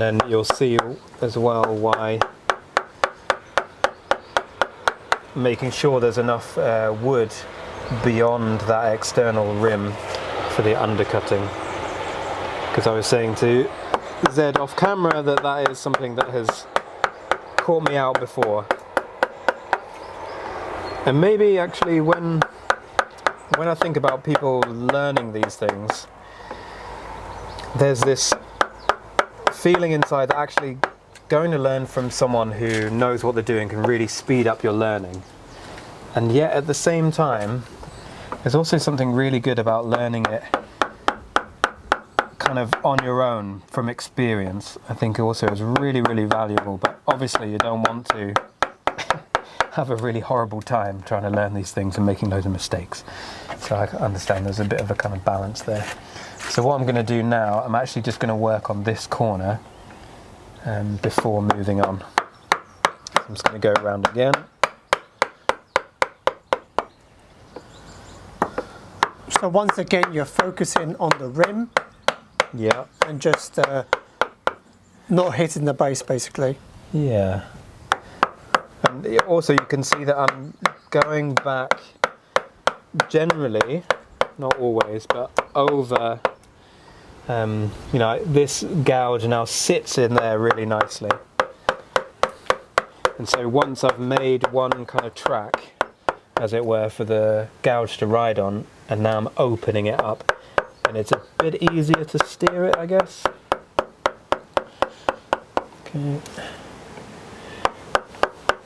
And then you'll see as well why making sure there's enough wood beyond that external rim for the undercutting. Because I was saying to Zed off camera that that is something that has caught me out before. And maybe actually when I think about people learning these things, there's this feeling inside that actually going to learn from someone who knows what they're doing can really speed up your learning. And yet at the same time, there's also something really good about learning it kind of on your own from experience. I think also is really, really valuable, but obviously you don't want to have a really horrible time trying to learn these things and making loads of mistakes. So I understand there's a bit of a kind of balance there. So what I'm going to do now, I'm actually just going to work on this corner before moving on. So I'm just going to go around again. So once again, you're focusing on the rim. Yeah. And just not hitting the base, basically. Yeah. And also you can see that I'm going back generally, not always, but over, you know, this gouge now sits in there really nicely. And so once I've made one kind of track, as it were, for the gouge to ride on, and now I'm opening it up, and it's a bit easier to steer it, I guess. Okay.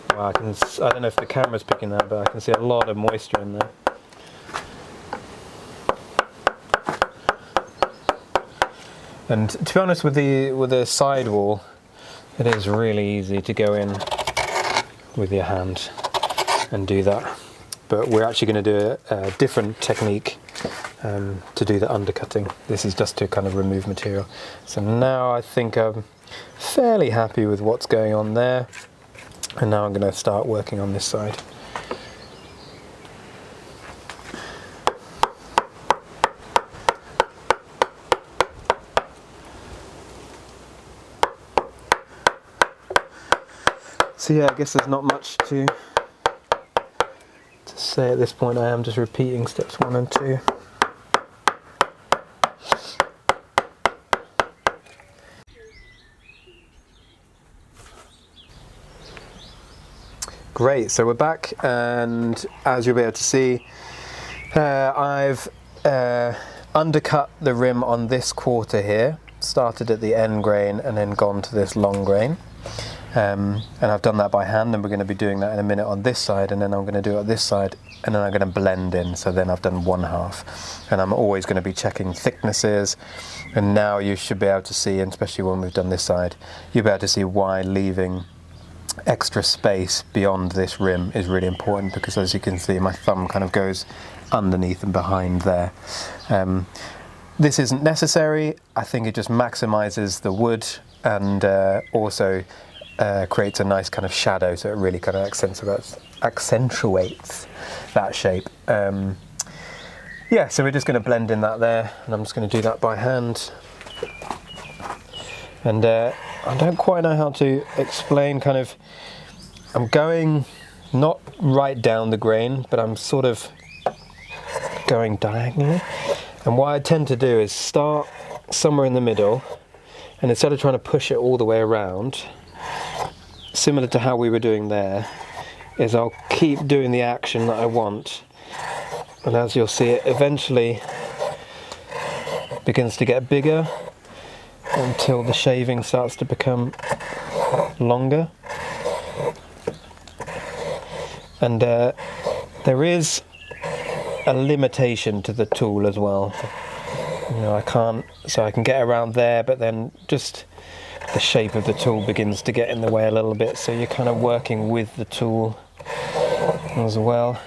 Well, I don't know if the camera's picking that, but I can see a lot of moisture in there. And to be honest, with the sidewall, it is really easy to go in with your hand and do that. But we're actually going to do a different technique to do the undercutting. This is just to kind of remove material. So now I think I'm fairly happy with what's going on there. And now I'm going to start working on this side. So yeah, I guess there's not much to say at this point. I am just repeating steps 1 and 2. Great, so we're back, and as you'll be able to see, I've undercut the rim on this quarter here, started at the end grain and then gone to this long grain. And I've done that by hand, and we're going to be doing that in a minute on this side, and then I'm going to do it on this side, and then I'm going to blend in. So then I've done 1/2, and I'm always going to be checking thicknesses. And now you should be able to see, and especially when we've done this side, you'll be able to see why leaving extra space beyond this rim is really important, because as you can see, my thumb kind of goes underneath and behind there. This isn't necessary. I think it just maximizes the wood, and also creates a nice kind of shadow, so it really kind of accentuates that shape. Yeah, so we're just going to blend in that there, and I'm just going to do that by hand. And I don't quite know how to explain, kind of, I'm going not right down the grain, but I'm sort of going diagonally. And what I tend to do is start somewhere in the middle, and instead of trying to push it all the way around, similar to how we were doing there, is I'll keep doing the action that I want, and as you'll see, it eventually begins to get bigger until the shaving starts to become longer. And there is a limitation to the tool as well. You know, I can get around there, but then just the shape of the tool begins to get in the way a little bit, so you're kind of working with the tool as well.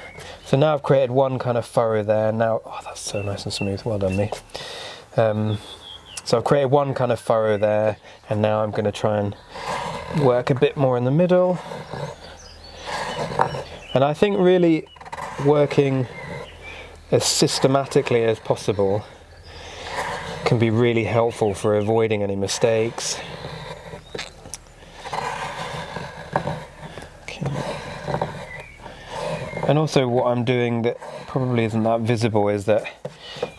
So now I've created one kind of furrow there. Now, oh, that's so nice and smooth. Well done, me. So I've created one kind of furrow there, and now I'm going to try and work a bit more in the middle. And I think really working as systematically as possible can be really helpful for avoiding any mistakes. And also what I'm doing that probably isn't that visible is that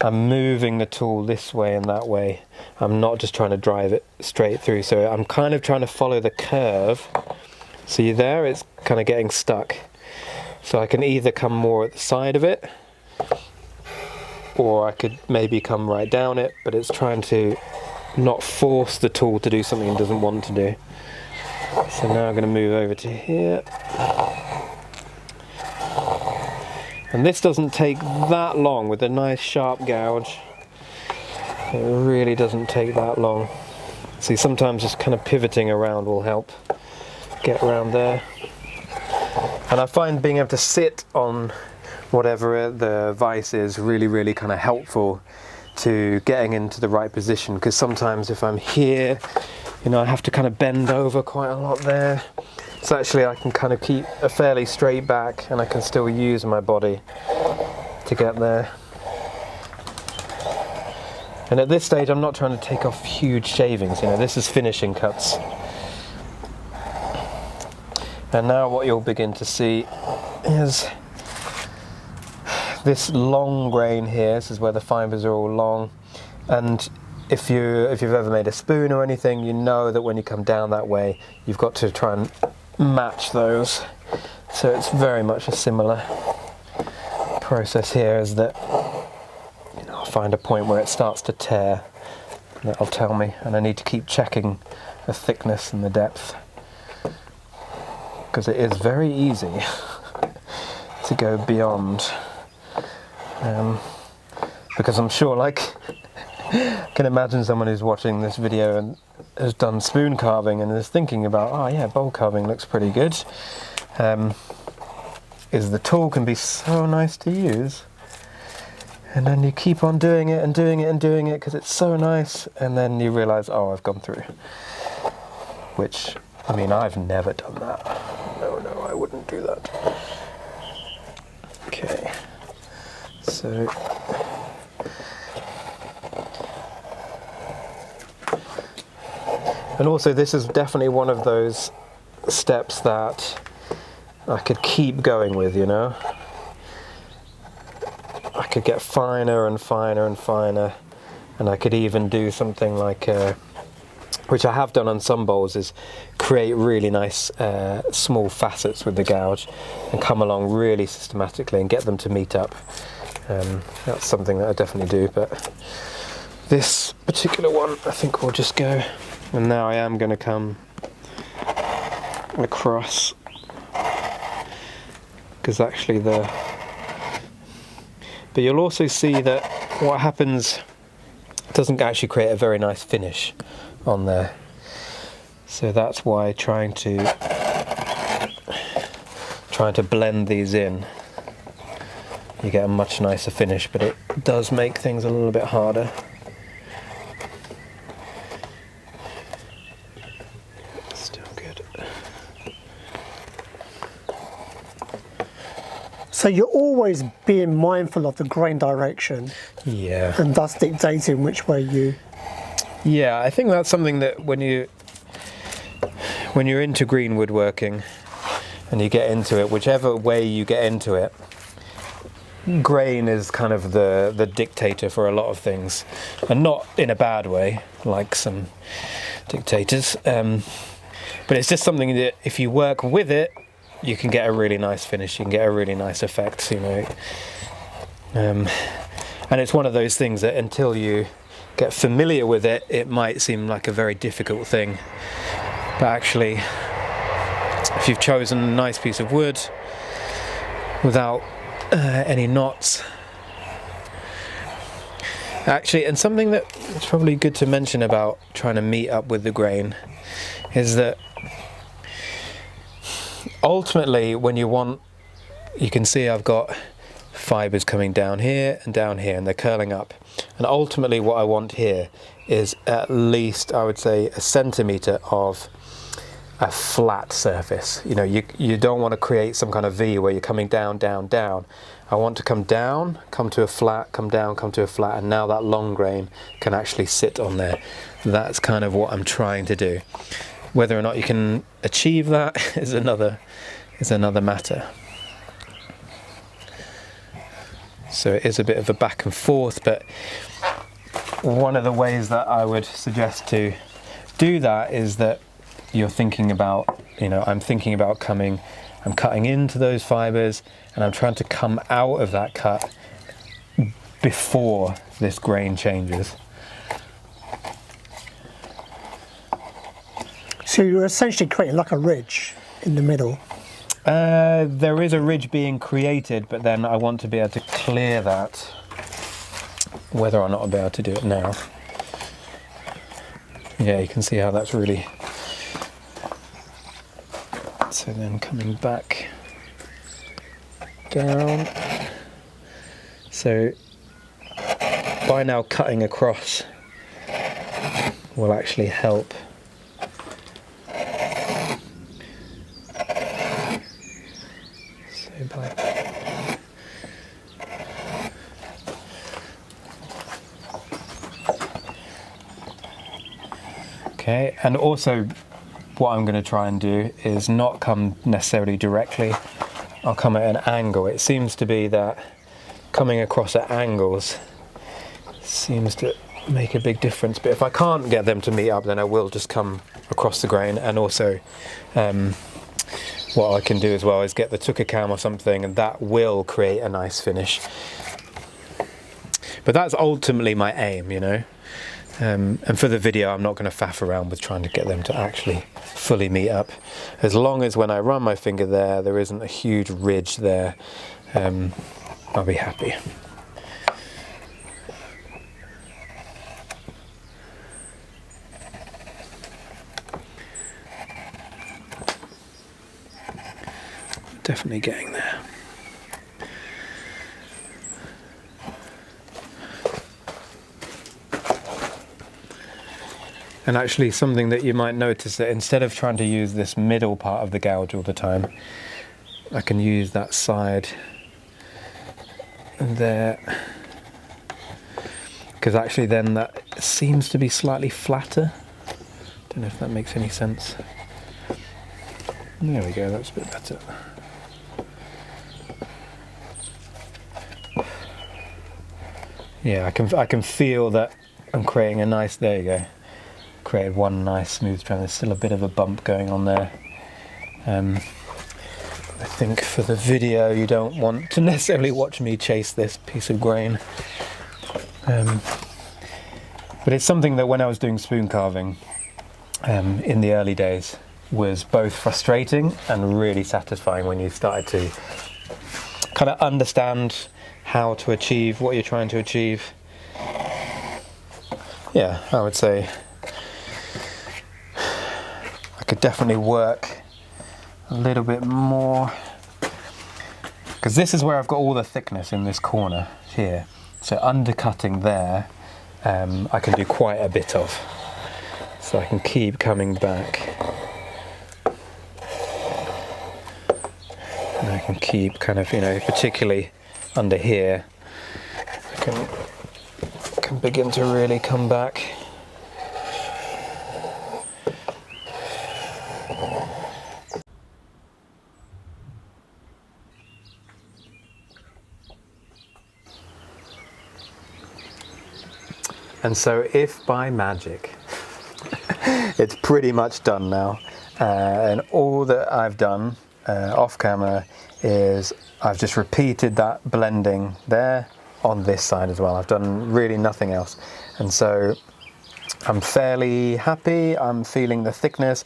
I'm moving the tool this way and that way. I'm not just trying to drive it straight through, so I'm kind of trying to follow the curve. See there, it's kind of getting stuck. So I can either come more at the side of it, or I could maybe come right down it, but it's trying to not force the tool to do something it doesn't want to do. So now I'm going to move over to here. And this doesn't take that long with a nice sharp gouge. It really doesn't take that long. See, sometimes just kind of pivoting around will help get around there. And I find being able to sit on whatever the vise is really kind of helpful to getting into the right position, because sometimes if I'm here, you know, I have to kind of bend over quite a lot there. So actually I can kind of keep a fairly straight back and I can still use my body to get there. And at this stage I'm not trying to take off huge shavings, you know, this is finishing cuts. And now what you'll begin to see is this long grain here. This is where the fibres are all long, and if you've ever made a spoon or anything, you know that when you come down that way you've got to try and match those. So it's very much a similar process here, is that, you know, I'll find a point where it starts to tear and that'll tell me, and I need to keep checking the thickness and the depth, because it is very easy to go beyond. Because I'm sure, like, I can imagine someone who's watching this video and has done spoon carving and is thinking about, oh yeah, bowl carving looks pretty good. Is the tool can be so nice to use, and then you keep on doing it and doing it and doing it because it's so nice, and then you realise, oh, I've gone through. Which, I mean, I've never done that. No, I wouldn't do that. Okay. So, and also this is definitely one of those steps that I could keep going with, you know. I could get finer and finer and finer, and I could even do something like, which I have done on some bowls, is create really nice small facets with the gouge and come along really systematically and get them to meet up. That's something that I definitely do, but this particular one I think will just go. And now I am going to come across, because actually but you'll also see that what happens doesn't actually create a very nice finish on there. So that's why trying to blend these in, you get a much nicer finish, but it does make things a little bit harder. Still good. So you're always being mindful of the grain direction. Yeah. And thus dictating which way you... Yeah, I think that's something that when you're into green woodworking and you get into it, whichever way you get into it, grain is kind of the dictator for a lot of things, and not in a bad way like some dictators, but it's just something that if you work with it, you can get a really nice finish, you can get a really nice effect, you know. And it's one of those things that until you get familiar with it, it might seem like a very difficult thing, but actually if you've chosen a nice piece of wood without any knots, actually, and something that it's probably good to mention about trying to meet up with the grain is that ultimately when you can see I've got fibres coming down here and they're curling up, and ultimately what I want here is at least, I would say, a centimetre of a flat surface. You know, you don't want to create some kind of V where you're coming down, down, down. I want to come down, come to a flat, come down, come to a flat, and now that long grain can actually sit on there. That's kind of what I'm trying to do. Whether or not you can achieve that is another matter. So it is a bit of a back and forth, but one of the ways that I would suggest to do that is that you're thinking about, I'm thinking about I'm cutting into those fibres and I'm trying to come out of that cut before this grain changes. So you're essentially creating like a ridge in the middle. There is a ridge being created, but then I want to be able to clear that, whether or not I'll be able to do it now. Yeah, you can see how that's really... So then coming back down. So by now cutting across will actually help. So by okay, and also what I'm going to try and do is not come necessarily directly. I'll come at an angle. It seems to be that coming across at angles seems to make a big difference, but if I can't get them to meet up, then I will just come across the grain. And also what I can do as well is get the Twca cam or something, and that will create a nice finish. But that's ultimately my aim, and for the video I'm not going to faff around with trying to get them to actually fully meet up. As long as when I run my finger there isn't a huge ridge there, I'll be happy. Definitely getting there. And actually something that you might notice, that instead of trying to use this middle part of the gouge all the time, I can use that side there, because actually then that seems to be slightly flatter. Don't know if that makes any sense. There we go, that's a bit better. Yeah, I can feel that I'm creating a nice, there you go. Created one nice smooth trend. There's still a bit of a bump going on there. I think for the video you don't want to necessarily watch me chase this piece of grain. But it's something that when I was doing spoon carving in the early days was both frustrating and really satisfying when you started to kind of understand how to achieve what you're trying to achieve. Yeah, I would say I could definitely work a little bit more, because this is where I've got all the thickness in this corner here. So undercutting there, I can do quite a bit of. So I can keep coming back. And I can keep kind of, particularly under here, I can begin to really come back. And so if by magic it's pretty much done now, and all that I've done off camera is I've just repeated that blending there on this side as well. I've done really nothing else, and so I'm fairly happy. I'm feeling the thickness,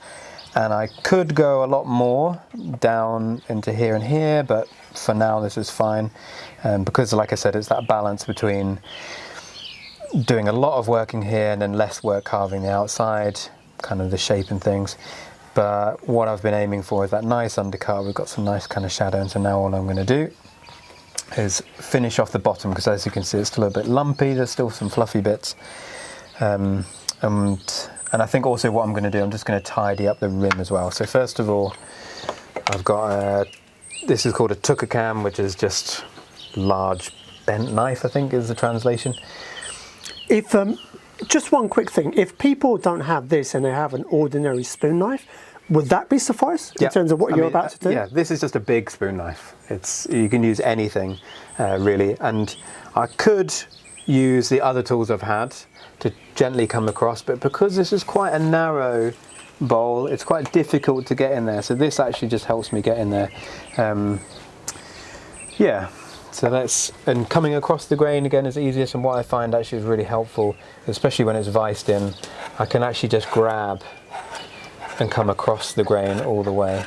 and I could go a lot more down into here and here, but for now this is fine, because like I said, it's that balance between doing a lot of work in here and then less work carving the outside, kind of the shape and things. But what I've been aiming for is that nice undercut. We've got some nice kind of shadow, and so now all I'm going to do is finish off the bottom, because as you can see it's still a bit lumpy, there's still some fluffy bits. And I think also what I'm going to do, I'm just going to tidy up the rim as well. So first of all, I've got this is called a Twca cam, which is just large bent knife, I think is the translation. If just one quick thing, if people don't have this and they have an ordinary spoon knife, Would that be suffice in terms of what you're about to do? Yeah, this is just a big spoon knife. You can use anything really, and I could use the other tools I've had to gently come across, but because this is quite a narrow bowl, it's quite difficult to get in there. So this actually just helps me get in there. Yeah. So and coming across the grain again is easiest, and what I find actually is really helpful, especially when it's viced in, I can actually just grab and come across the grain all the way.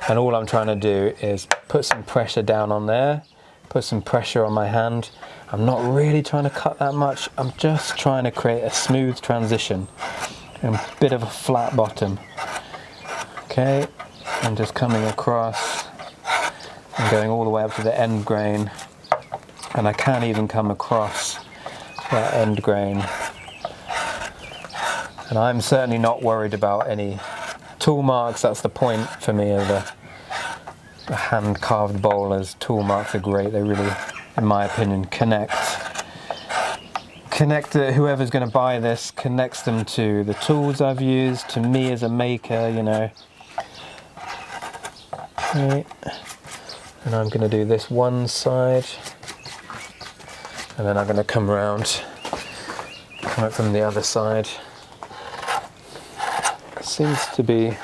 And all I'm trying to do is put some pressure down on there, put some pressure on my hand. I'm not really trying to cut that much, I'm just trying to create a smooth transition and a bit of a flat bottom. Okay, and just coming across and going all the way up to the end grain, and I can even come across that end grain. And I'm certainly not worried about any tool marks. That's the point for me of a hand carved bowlers. Tool marks are great. They really, in my opinion, connect whoever's going to buy this, connects them to the tools I've used, to me as a maker, you know. Okay. And I'm going to do this one side, and then I'm going to come around, come it from the other side. Seems to be,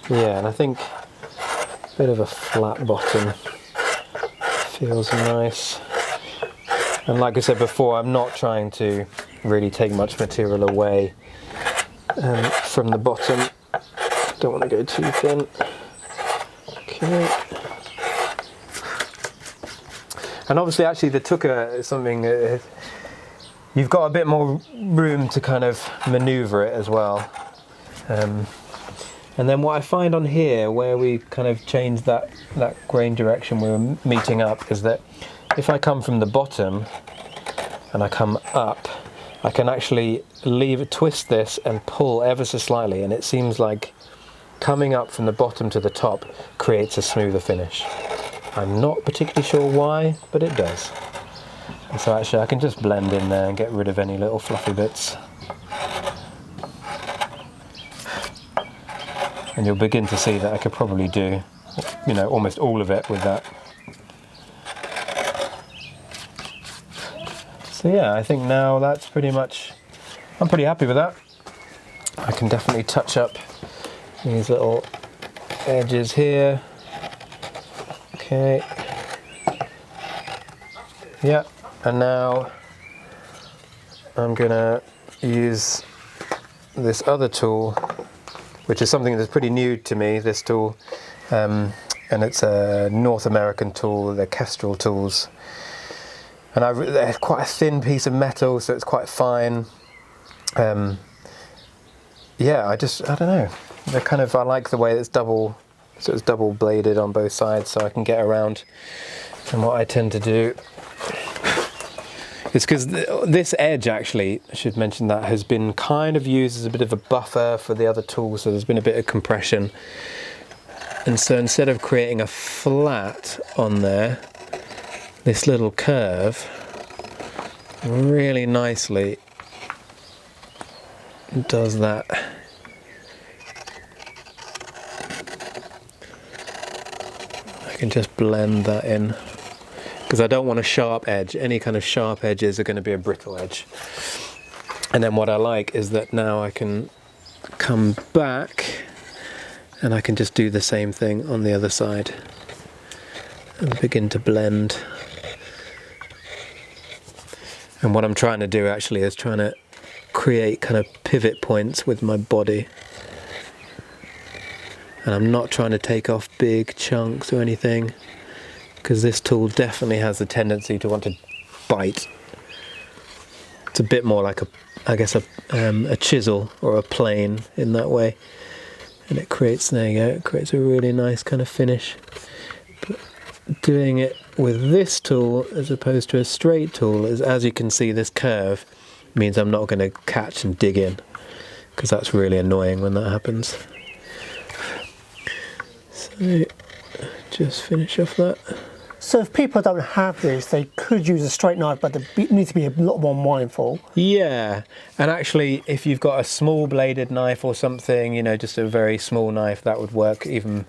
yeah, and I think a bit of a flat bottom feels nice. And like I said before, I'm not trying to really take much material away from the bottom. Don't want to go too thin. Okay. And obviously, actually, the Twca is something. You've got a bit more room to kind of maneuver it as well. And then what I find on here, where we kind of change that grain direction we were meeting up, is that if I come from the bottom and I come up, I can actually twist this and pull ever so slightly, and it seems like coming up from the bottom to the top creates a smoother finish. I'm not particularly sure why, but it does. And so actually I can just blend in there and get rid of any little fluffy bits. And you'll begin to see that I could probably do, you know, almost all of it with that. So yeah, I think now that's pretty much, I'm pretty happy with that. I can definitely touch up these little edges here. Okay. Yeah. And now I'm gonna use this other tool, which is something that's pretty new to me, this tool, and it's a North American tool, they're Kestrel tools. And they're quite a thin piece of metal, so it's quite fine. Yeah, I don't know. They're kind of, I like the way it's double bladed on both sides, so I can get around. And what I tend to do, it's because this edge, actually, I should mention, that has been kind of used as a bit of a buffer for the other tools, so there's been a bit of compression. And so instead of creating a flat on there, this little curve really nicely does that. I can just blend that in, because I don't want a sharp edge. Any kind of sharp edges are going to be a brittle edge. And then what I like is that now I can come back and I can just do the same thing on the other side and begin to blend. And what I'm trying to do actually is trying to create kind of pivot points with my body. And I'm not trying to take off big chunks or anything, because this tool definitely has the tendency to want to bite. It's a bit more like I guess a chisel or a plane in that way. And it creates, there you go, it creates a really nice kind of finish. But doing it with this tool as opposed to a straight tool is, as you can see, this curve means I'm not going to catch and dig in, because that's really annoying when that happens. So just finish off that. So if people don't have this, they could use a straight knife, but they need to be a lot more mindful. Yeah, and actually if you've got a small bladed knife or something, you know, just a very small knife, that would work even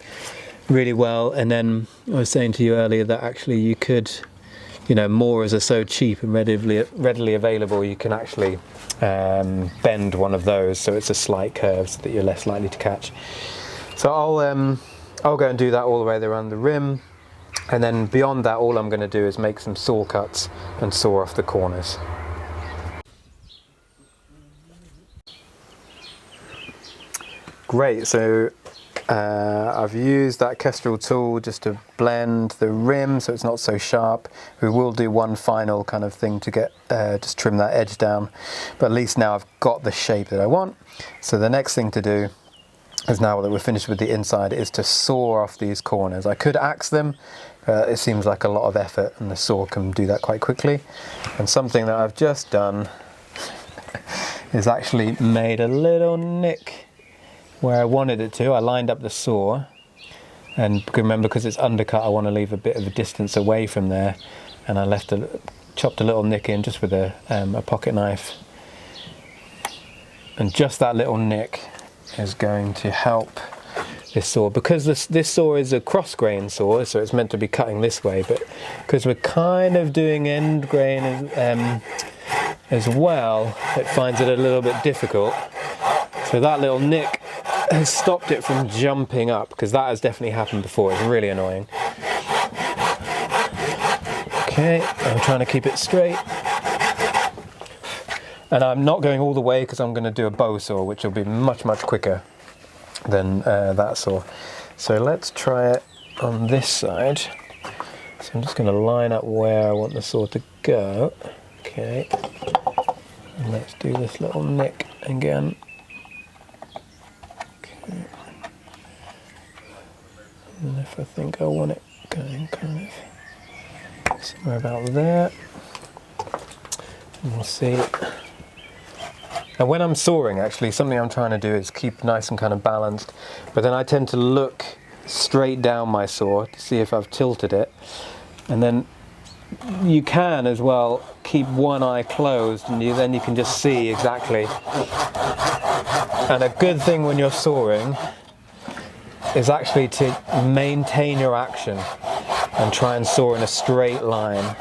really well. And then I was saying to you earlier that actually you could, you know, moors are so cheap and readily available, you can actually bend one of those so it's a slight curve so that you're less likely to catch. So I'll go and do that all the way around the rim. And then beyond that, all I'm going to do is make some saw cuts and saw off the corners. Great, so I've used that Kestrel tool just to blend the rim so it's not so sharp. We will do one final kind of thing to get, just trim that edge down. But at least now I've got the shape that I want. So the next thing to do is, now that we're finished with the inside, is to saw off these corners. I could axe them, it seems like a lot of effort and the saw can do that quite quickly. And something that I've just done is actually made a little nick where I wanted it to. I lined up the saw, and remember, because it's undercut, I want to leave a bit of a distance away from there, and I chopped a little nick in just with a pocket knife. And just that little nick is going to help this saw, because this saw is a cross grain saw, so it's meant to be cutting this way, but because we're kind of doing end grain as well, it finds it a little bit difficult. So that little nick has stopped it from jumping up, because that has definitely happened before. It's really annoying. Okay, I'm trying to keep it straight. And I'm not going all the way because I'm going to do a bow saw, which will be much, much quicker than that saw. So let's try it on this side. So I'm just going to line up where I want the saw to go. Okay. And let's do this little nick again. Okay. And if I think I want it going kind of somewhere about there, and we'll see. And when I'm sawing, actually, something I'm trying to do is keep nice and kind of balanced, but then I tend to look straight down my saw to see if I've tilted it. And then you can as well keep one eye closed, and then you can just see exactly. And a good thing when you're sawing is actually to maintain your action and try and saw in a straight line.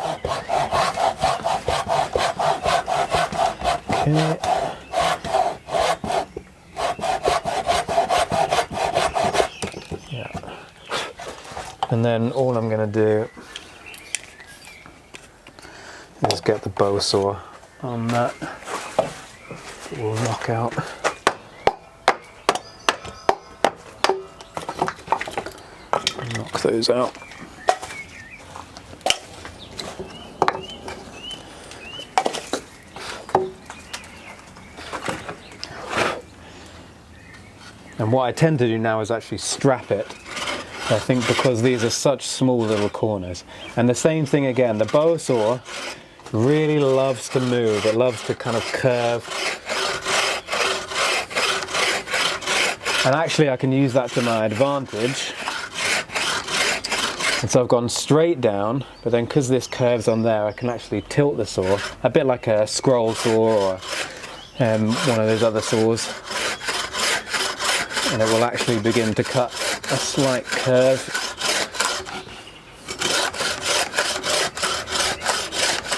Okay. And then all I'm going to do is get the bow saw on that. We'll knock out. Knock those out. And what I tend to do now is actually strap it. I think because these are such small little corners. And the same thing again, the bow saw really loves to move, it loves to kind of curve. And actually I can use that to my advantage. And so I've gone straight down, but then because this curves on there, I can actually tilt the saw, a bit like a scroll saw or one of those other saws. And it will actually begin to cut a slight curve.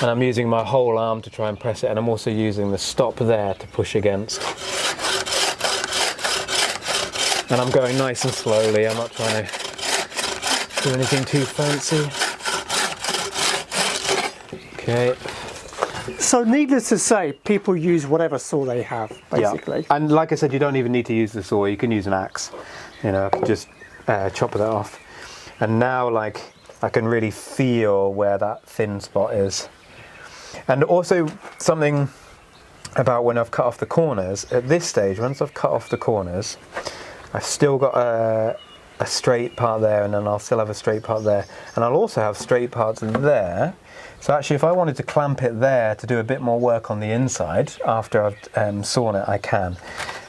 And I'm using my whole arm to try and press it, and I'm also using the stop there to push against. And I'm going nice and slowly, I'm not trying to do anything too fancy. Okay. So needless to say, people use whatever saw they have, basically. Yeah. And like I said, you don't even need to use the saw, you can use an axe. You know, just chop that off. And now, like, I can really feel where that thin spot is. And also something about when I've cut off the corners, at this stage, once I've cut off the corners, I've still got a straight part there, and then I'll still have a straight part there. And I'll also have straight parts there. So actually, if I wanted to clamp it there to do a bit more work on the inside, after I've sawn it, I can.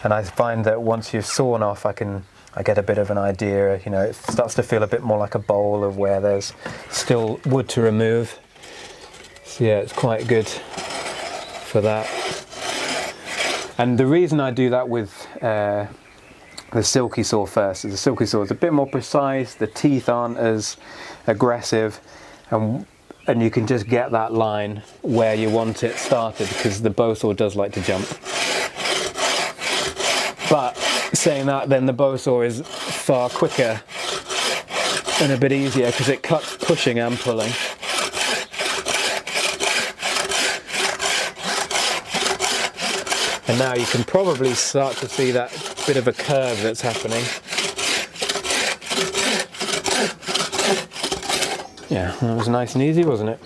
And I find that once you've sawn off, I I get a bit of an idea, you know, it starts to feel a bit more like a bowl of where there's still wood to remove. So yeah, it's quite good for that. And the reason I do that with the silky saw first is the silky saw is a bit more precise, the teeth aren't as aggressive, and you can just get that line where you want it started, because the bow saw does like to jump. But saying that, then the bow saw is far quicker and a bit easier because it cuts pushing and pulling. And now you can probably start to see that bit of a curve that's happening. Yeah, that was nice and easy, wasn't it?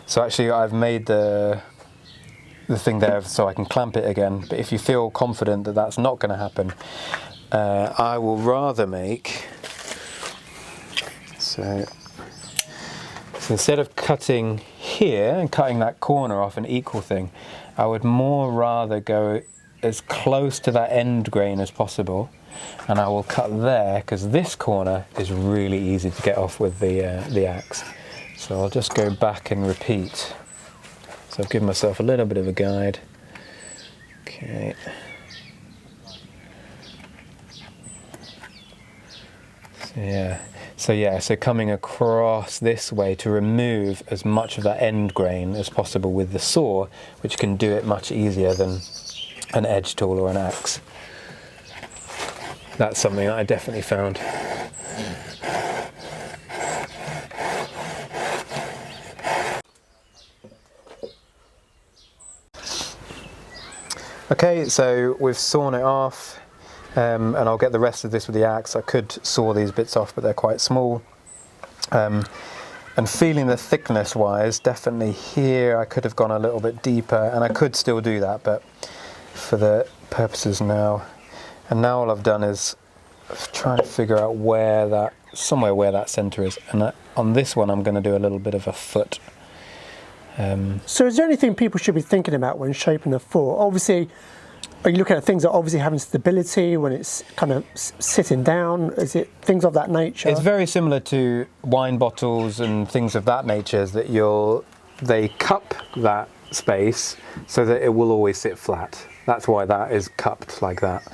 So actually I've made the thing there so I can clamp it again, but if you feel confident that that's not going to happen, I will rather make, so instead of cutting here and cutting that corner off an equal thing, I would more rather go as close to that end grain as possible, and I will cut there because this corner is really easy to get off with the axe. So I'll just go back and repeat. So I've given myself a little bit of a guide. Okay. So coming across this way to remove as much of that end grain as possible with the saw, which can do it much easier than an edge tool or an axe. That's something that I definitely found. Okay, so we've sawn it off, and I'll get the rest of this with the axe. I could saw these bits off, but they're quite small. And feeling the thickness wise, definitely here I could have gone a little bit deeper, and I could still do that, but for the purposes now. And now all I've done is try to figure out somewhere where that centre is. And on this one I'm going to do a little bit of a foot. So is there anything people should be thinking about when shaping a foot? Obviously, are you looking at things that obviously having stability when it's kind of sitting down? Is it things of that nature? It's very similar to wine bottles and things of that nature, is that they cup that space so that it will always sit flat. That's why that is cupped like that.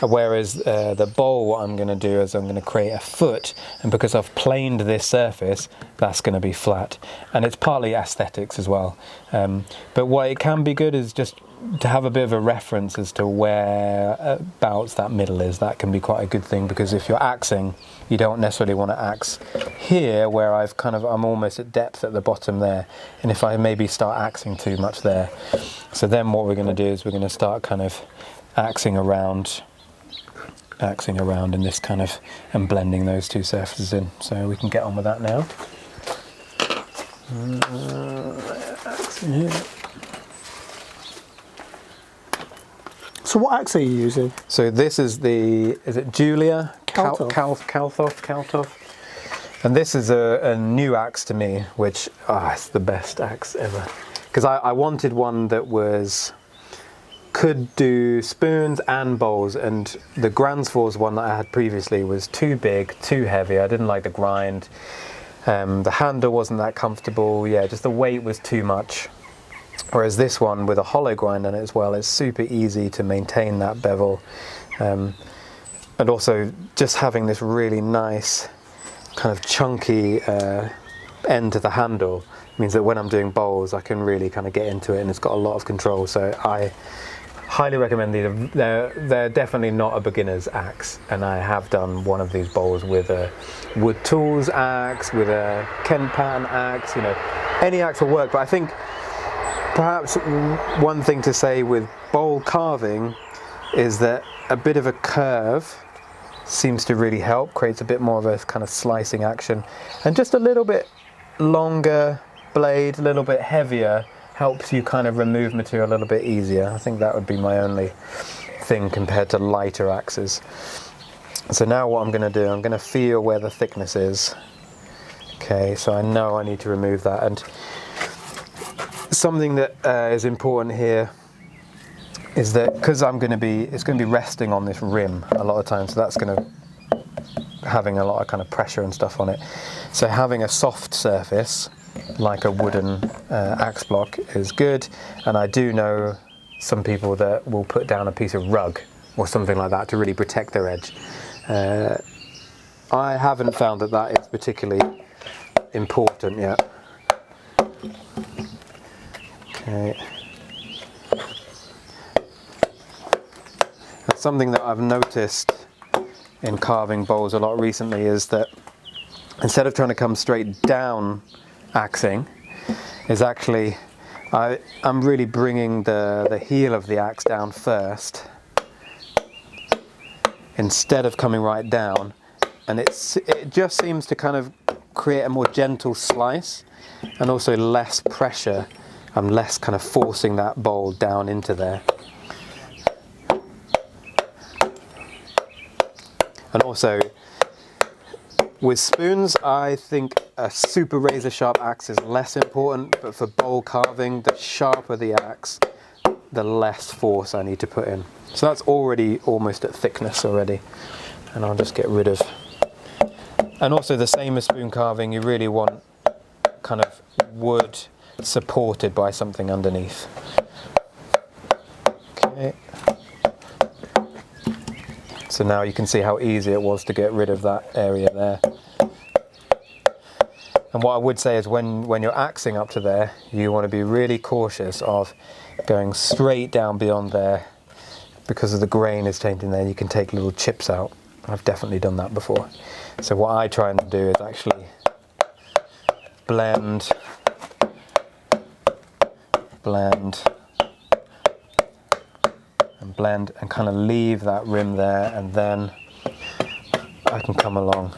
Whereas the bowl, what I'm going to do is I'm going to create a foot, and because I've planed this surface, that's going to be flat. And it's partly aesthetics as well. But what it can be good is just to have a bit of a reference as to whereabouts that middle is. That can be quite a good thing, because if you're axing, you don't necessarily want to axe here where I'm almost at depth at the bottom there, and if I maybe start axing too much there. So then what we're going to do is we're going to start kind of axing around in this kind of, and blending those two surfaces in. So we can get on with that now. Axing here. So what axe are you using? So this is is it Julia? Kalthoff. Kalthoff. And this is a new axe to me, which, it's the best axe ever. Because I wanted one that could do spoons and bowls, and the Gransfors one that I had previously was too big, too heavy. I didn't like the grind. The handle wasn't that comfortable. Yeah, just the weight was too much. Whereas this one with a hollow grind on it as well is super easy to maintain that bevel. And also just having this really nice kind of chunky end to the handle means that when I'm doing bowls I can really kind of get into it, and it's got a lot of control. So I highly recommend these. They're definitely not a beginner's axe, and I have done one of these bowls with a wood tools axe, with a Kent pattern axe, any axe will work. But I think perhaps one thing to say with bowl carving is that a bit of a curve seems to really help, creates a bit more of a kind of slicing action, and just a little bit longer blade, a little bit heavier, helps you kind of remove material a little bit easier. I think that would be my only thing compared to lighter axes. So now what I'm going to do, I'm going to feel where the thickness is. Okay, so I know I need to remove that. And something that is important here is that because it's going to be resting on this rim a lot of times, so that's going to having a lot of kind of pressure and stuff on it. So having a soft surface like a wooden axe block is good. And I do know some people that will put down a piece of rug or something like that to really protect their edge. I haven't found that is particularly important yet. Okay. That's something that I've noticed in carving bowls a lot recently, is that instead of trying to come straight down axing, is actually I'm really bringing the heel of the axe down first instead of coming right down, and it just seems to kind of create a more gentle slice and also less pressure. I'm less kind of forcing that bowl down into there. And also with spoons, I think a super razor sharp axe is less important, but for bowl carving, the sharper the axe, the less force I need to put in. So that's already almost at thickness already, and I'll just get rid of. And also the same as spoon carving, you really want kind of wood supported by something underneath. Okay. So now you can see how easy it was to get rid of that area there. And what I would say is when you're axing up to there, you want to be really cautious of going straight down beyond there, because of the grain is changing there. You can take little chips out. I've definitely done that before. So what I try and do is actually blend, and blend, and kind of leave that rim there, and then I can come along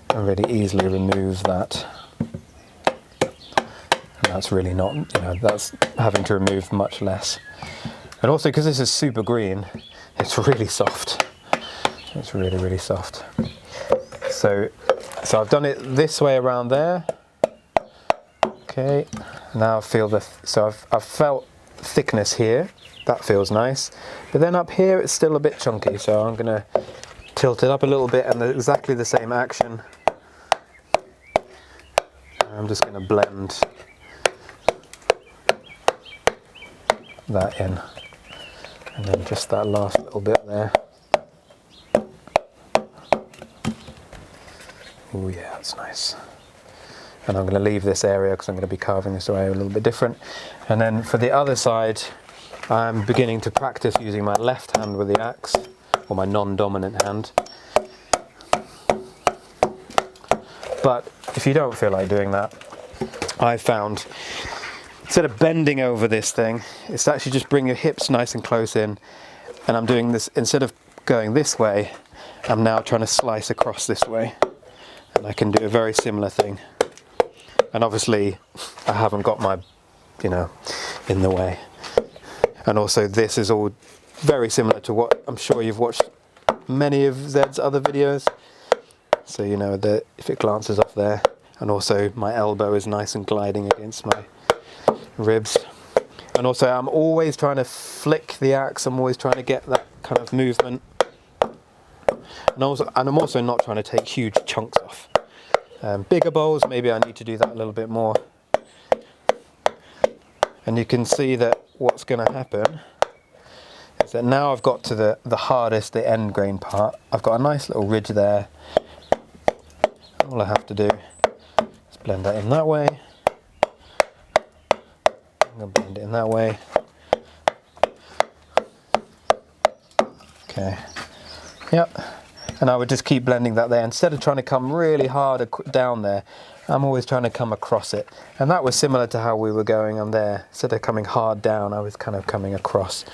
and really easily remove that. And that's really not, that's having to remove much less. And also because this is super green, it's really soft. It's really, really soft. So I've done it this way around there. Okay, now I feel I've felt thickness here. That feels nice. But then up here it's still a bit chunky, so I'm gonna tilt it up a little bit, and exactly the same action. I'm just gonna blend that in. And then just that last little bit there. Oh yeah, that's nice. And I'm going to leave this area because I'm going to be carving this area a little bit different. And then for the other side, I'm beginning to practice using my left hand with the axe, or my non-dominant hand. But if you don't feel like doing that, I found instead of bending over this thing, it's to actually just bring your hips nice and close in. And I'm doing this, instead of going this way, I'm now trying to slice across this way. And I can do a very similar thing. And obviously I haven't got my, in the way. And also this is all very similar to what I'm sure you've watched many of Zed's other videos. So you know that if it glances off there. And also my elbow is nice and gliding against my ribs. And also I'm always trying to flick the axe. I'm always trying to get that kind of movement. And I'm also not trying to take huge chunks off. Bigger bowls, maybe I need to do that a little bit more. And you can see that what's going to happen is that now I've got to the hardest, the end grain part. I've got a nice little ridge there. All I have to do is blend that in that way. I'm going to blend it in that way. Okay. Yep. And I would just keep blending that there. Instead of trying to come really hard down there, I'm always trying to come across it. And that was similar to how we were going on there. Instead of coming hard down, I was kind of coming across.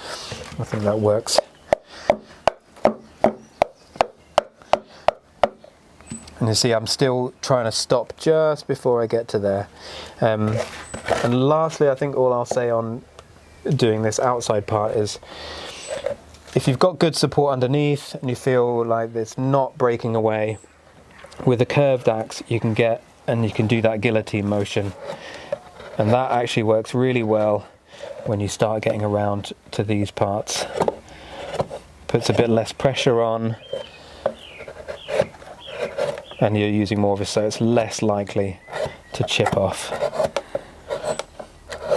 I think that works. And you see, I'm still trying to stop just before I get to there. And lastly, I think all I'll say on doing this outside part is, if you've got good support underneath and you feel like it's not breaking away, with a curved axe you can do that guillotine motion, and that actually works really well when you start getting around to these parts. Puts a bit less pressure on, and you're using more of it, so it's less likely to chip off.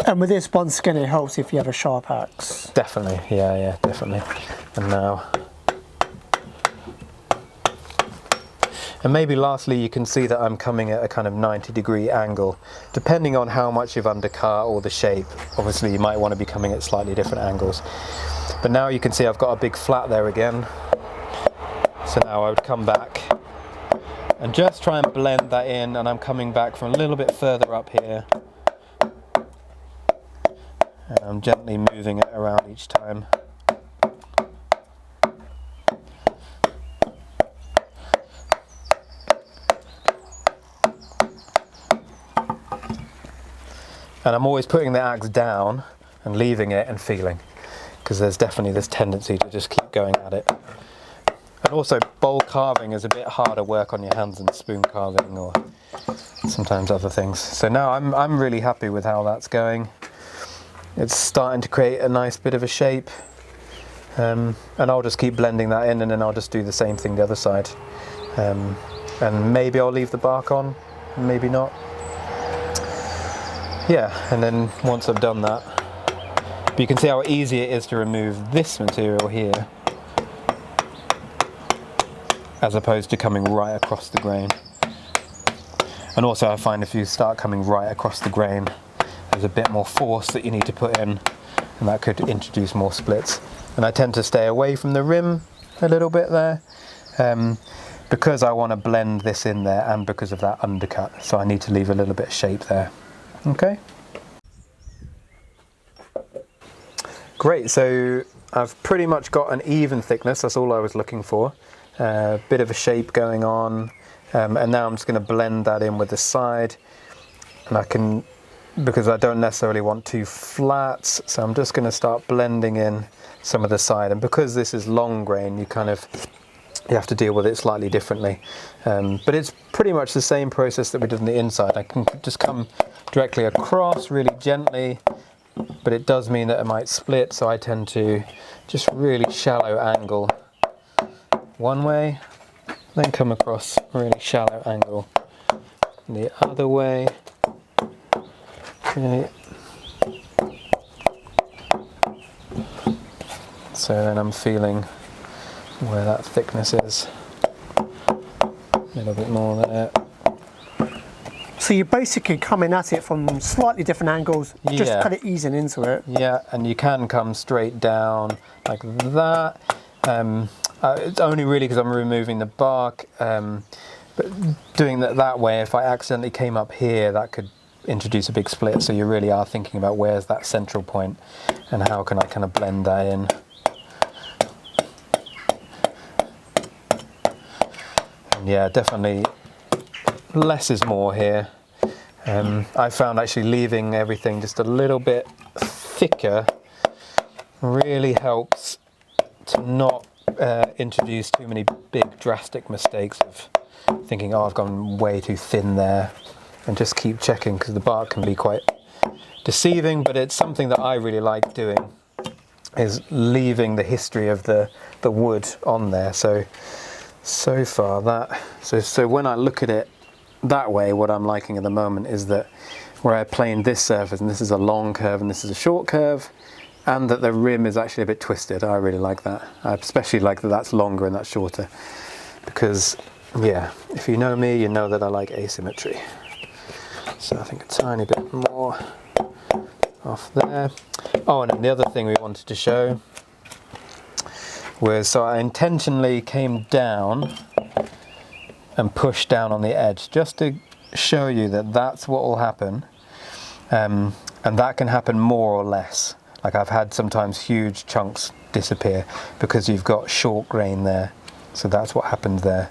And with this, once again, it helps if you have a sharp axe. Definitely, yeah, definitely. And now, and maybe lastly, you can see that I'm coming at a kind of 90-degree angle. Depending on how much you've undercut or the shape, obviously you might want to be coming at slightly different angles. But now you can see I've got a big flat there again. So now I would come back and just try and blend that in, and I'm coming back from a little bit further up here. And I'm gently moving it around each time. And I'm always putting the axe down and leaving it and feeling, because there's definitely this tendency to just keep going at it. And also, bowl carving is a bit harder work on your hands than spoon carving or sometimes other things. So now I'm really happy with how that's going. It's starting to create a nice bit of a shape, and I'll just keep blending that in, and then I'll just do the same thing the other side. And maybe I'll leave the bark on, maybe not. Yeah, and then once I've done that, but you can see how easy it is to remove this material here, as opposed to coming right across the grain. And also I find if you start coming right across the grain, there's a bit more force that you need to put in, and that could introduce more splits. And I tend to stay away from the rim a little bit there, because I want to blend this in there, and because of that undercut, so I need to leave a little bit of shape there. Okay. Great, so I've pretty much got an even thickness, that's all I was looking for. Bit of a shape going on, and now I'm just going to blend that in with the side, and I can, because I don't necessarily want two flats, so I'm just going to start blending in some of the side. And because this is long grain, you have to deal with it slightly differently, but it's pretty much the same process that we did on the inside. I can just come directly across really gently, but it does mean that it might split, so I tend to just really shallow angle one way, then come across really shallow angle the other way. Okay. So then I'm feeling where that thickness is. A little bit more there. So you're basically coming at it from slightly different angles, just Yeah. kind of easing into it. Yeah, and you can come straight down like that. It's only really because I'm removing the bark, but doing that way, if I accidentally came up here, that could introduce a big split. So you really are thinking about where's that central point and how can I kind of blend that in. And yeah, definitely less is more here. I found actually leaving everything just a little bit thicker really helps to not introduce too many big drastic mistakes of thinking, oh, I've gone way too thin there, and just keep checking, because the bark can be quite deceiving. But it's something that I really like doing, is leaving the history of the wood on there. So far that, so when I look at it that way, what I'm liking at the moment is that where I planed this surface, and this is a long curve and this is a short curve, and that the rim is actually a bit twisted. I really like that. I especially like that that's longer and that's shorter, because yeah, if you know me, you know that I like asymmetry. So I think a tiny bit more off there. Oh, and then the other thing we wanted to show was, so I intentionally came down and pushed down on the edge, just to show you that that's what will happen, and that can happen more or less. Like I've had sometimes huge chunks disappear because you've got short grain there, so that's what happens there,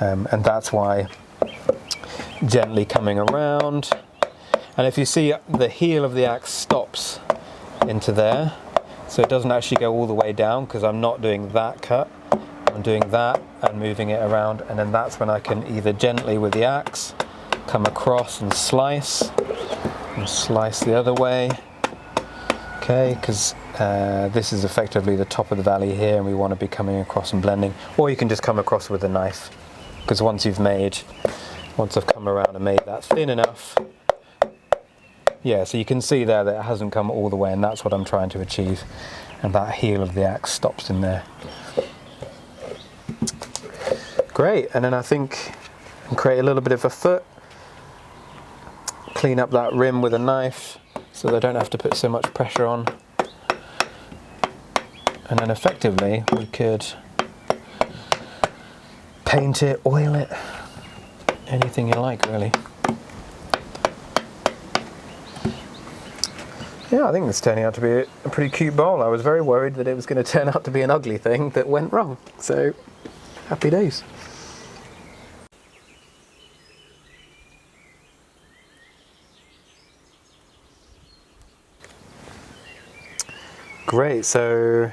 and that's why gently coming around, and if you see, the heel of the axe stops into there, so it doesn't actually go all the way down, because I'm not doing that cut, I'm doing that and moving it around, and then that's when I can either gently with the axe come across and slice the other way, okay, because this is effectively the top of the valley here, and we want to be coming across and blending. Or you can just come across with a knife, because once I've come around and made that thin enough, yeah, so you can see there that it hasn't come all the way, and that's what I'm trying to achieve. And that heel of the axe stops in there. Great, and then I think I can create a little bit of a foot, clean up that rim with a knife so that I don't have to put so much pressure on. And then effectively we could paint it, oil it, anything you like really. Yeah, I think it's turning out to be a pretty cute bowl. I was very worried that it was going to turn out to be an ugly thing that went wrong. So, happy days. Great, so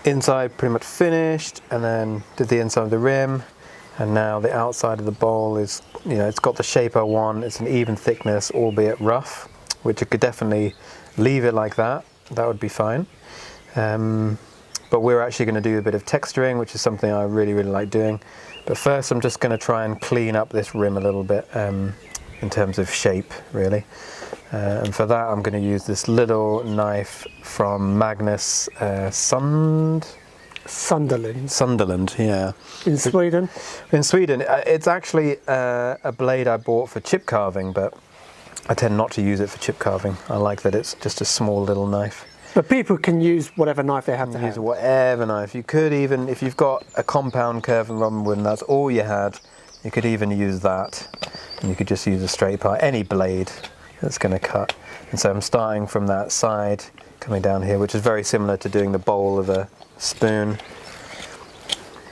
inside pretty much finished, and then did the inside of the rim, and now the outside of the bowl is, you know, it's got the shape I want. It's an even thickness, albeit rough, which I could definitely leave it like that. That would be fine. But we're actually going to do a bit of texturing, which is something I really like doing. But first I'm just going to try and clean up this rim a little bit in terms of shape, really. And for that I'm going to use this little knife from Magnus Sundelin, yeah. In Sweden? In Sweden. It's actually a blade I bought for chip carving, but I tend not to use it for chip carving. I like that it's just a small little knife. But people can use whatever knife they have to Use have. whatever knife. You could even, if you've got a compound curve and robin wood and that's all you had, you could even use that. And you could just use a straight part, any blade that's going to cut. And so I'm starting from that side, coming down here, which is very similar to doing the bowl of a spoon.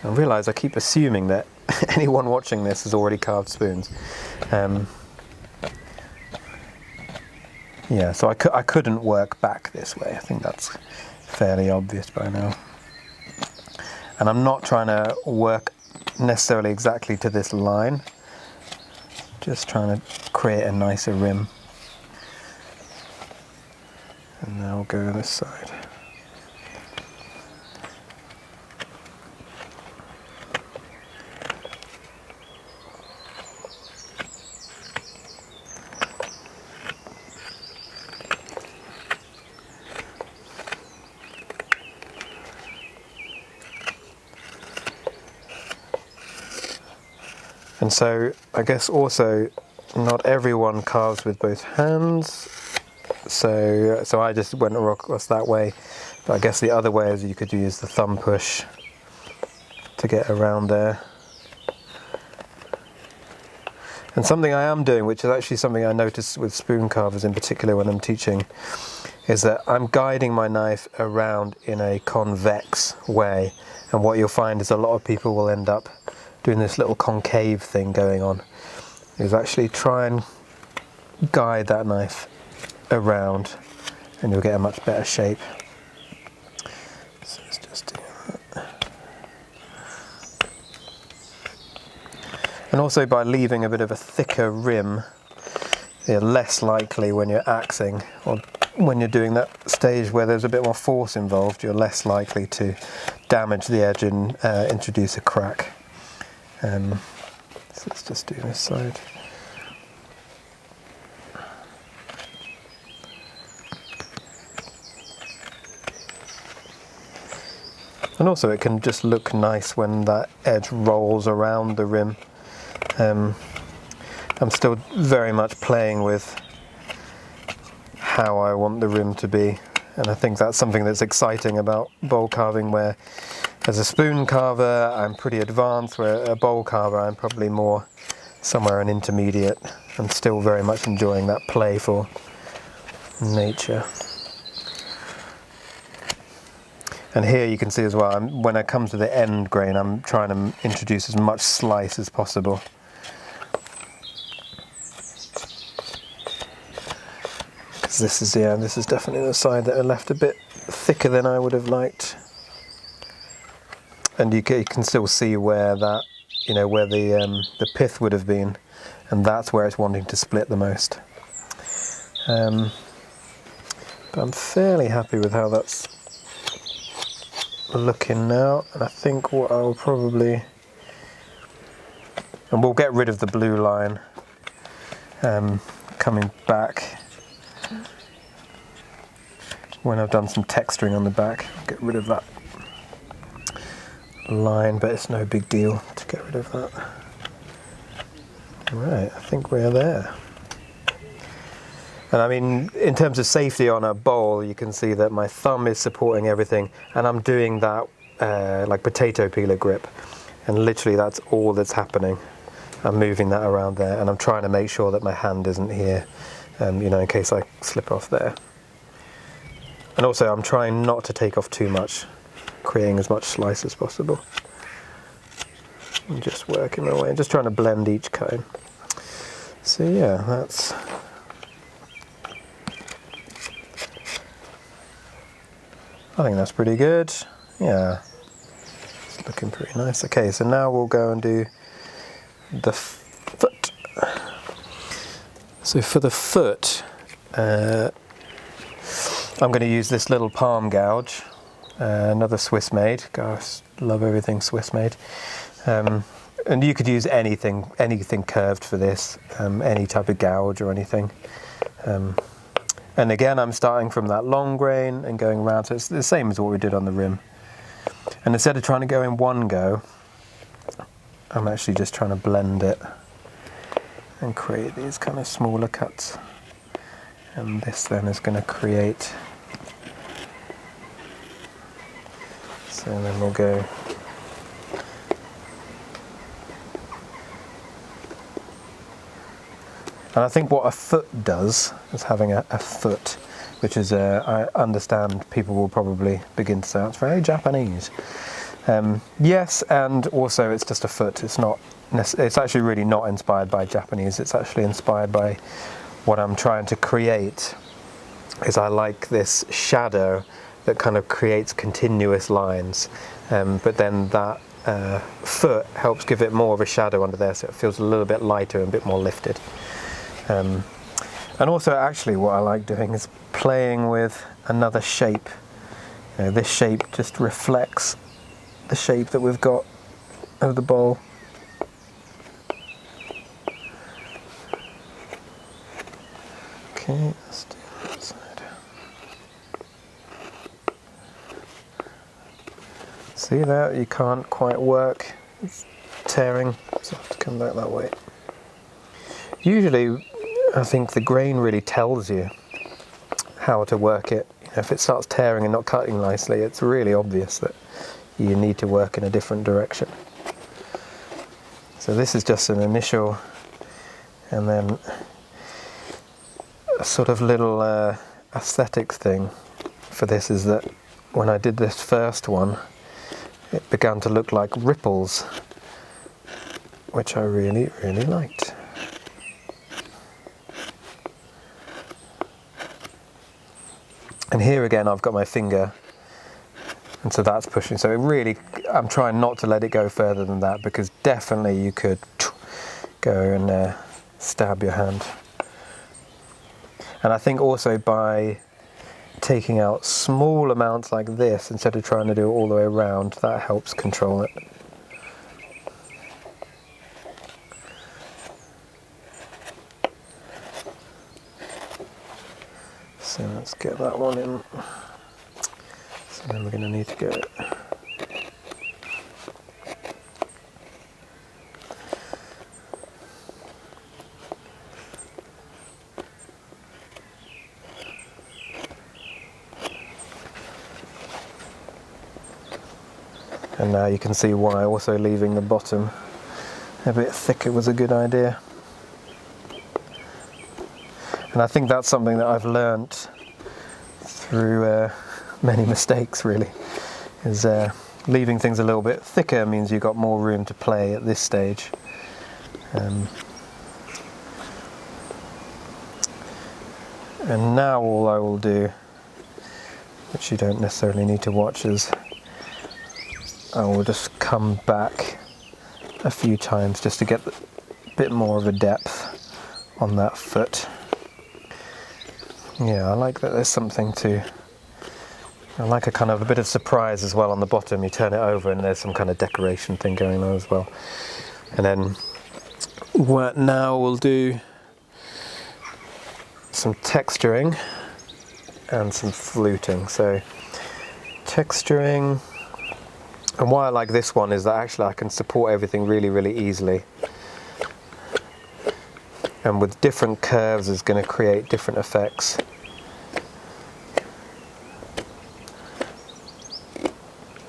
I realise I keep assuming that anyone watching this has already carved spoons. Yeah, so I couldn't work back this way. I think that's fairly obvious by now. And I'm not trying to work necessarily exactly to this line, just trying to create a nicer rim. And now we'll go on this side. And so I guess also not everyone carves with both hands, so I just went across that way, but I guess the other way is you could use the thumb push to get around there. And something I am doing, which is actually something I notice with spoon carvers in particular when I'm teaching, is that I'm guiding my knife around in a convex way, and what you'll find is a lot of people will end up doing this little concave thing going on, is actually try and guide that knife around and you'll get a much better shape. So let's just do that. And also by leaving a bit of a thicker rim, you're less likely when you're axing, or when you're doing that stage where there's a bit more force involved, you're less likely to damage the edge and introduce a crack. So let's just do this side. And also it can just look nice when that edge rolls around the rim. I'm still very much playing with how I want the rim to be, and I think that's something that's exciting about bowl carving, where as a spoon carver I'm pretty advanced, where a bowl carver I'm probably more somewhere an intermediate. I'm still very much enjoying that playful nature. And here you can see as well, when I come to the end grain, I'm trying to introduce as much slice as possible. Because this is definitely the side that I left a bit thicker than I would have liked. And you can still see where that, where the pith would have been, and that's where it's wanting to split the most. But I'm fairly happy with how that's looking now, and I think what I'll probably, and we'll get rid of the blue line coming back when I've done some texturing on the back. I'll get rid of that line, but it's no big deal to get rid of that. Right, I think we're there. And I mean, in terms of safety on a bowl, you can see that my thumb is supporting everything, and I'm doing that like potato peeler grip, and literally that's all that's happening. I'm moving that around there, and I'm trying to make sure that my hand isn't here, you know, in case I slip off there. And also I'm trying not to take off too much, creating as much slice as possible. I'm just working my way, and just trying to blend each cone. So yeah, that's... I think that's pretty good. Yeah, it's looking pretty nice. Okay, so now we'll go and do the foot. So for the foot, I'm going to use this little palm gouge, another Swiss made. Gosh, love everything Swiss made. And you could use anything curved for this, any type of gouge or anything. And again, I'm starting from that long grain and going around, so it's the same as what we did on the rim. And instead of trying to go in one go, I'm actually just trying to blend it and create these kind of smaller cuts. And this then is going to create... So then we'll go... And I think what a foot does is having a foot, which is, I understand people will probably begin to say, it's very Japanese. Yes, and also it's just a foot. It's not. It's actually really not inspired by Japanese. It's actually inspired by what I'm trying to create. Is I like this shadow that kind of creates continuous lines, but then that foot helps give it more of a shadow under there, so it feels a little bit lighter and a bit more lifted. And also actually what I like doing is playing with another shape. You know, this shape just reflects the shape that we've got of the bowl. Okay, let's do that side. See that? You can't quite work. It's tearing, so I have to come back that way. Usually, I think the grain really tells you how to work it. You know, if it starts tearing and not cutting nicely, it's really obvious that you need to work in a different direction. So this is just an initial, and then a sort of little aesthetics thing for this is that when I did this first one, it began to look like ripples, which I really, really liked. And here again, I've got my finger, and so that's pushing. So it really, I'm trying not to let it go further than that, because definitely you could go and stab your hand. And I think also by taking out small amounts like this, instead of trying to do it all the way around, that helps control it. So let's get that one in. So then we're going to need to go. And now you can see why also leaving the bottom a bit thicker was a good idea. And I think that's something that I've learnt through many mistakes, really, is leaving things a little bit thicker means you've got more room to play at this stage. And now all I will do, which you don't necessarily need to watch, is I will just come back a few times just to get a bit more of a depth on that foot. Yeah, I like that there's something to... I like a kind of a bit of surprise as well on the bottom. You turn it over and there's some kind of decoration thing going on as well. And then now we'll do some texturing and some fluting. So texturing, and why I like this one is that actually I can support everything really, really easily. And with different curves is going to create different effects.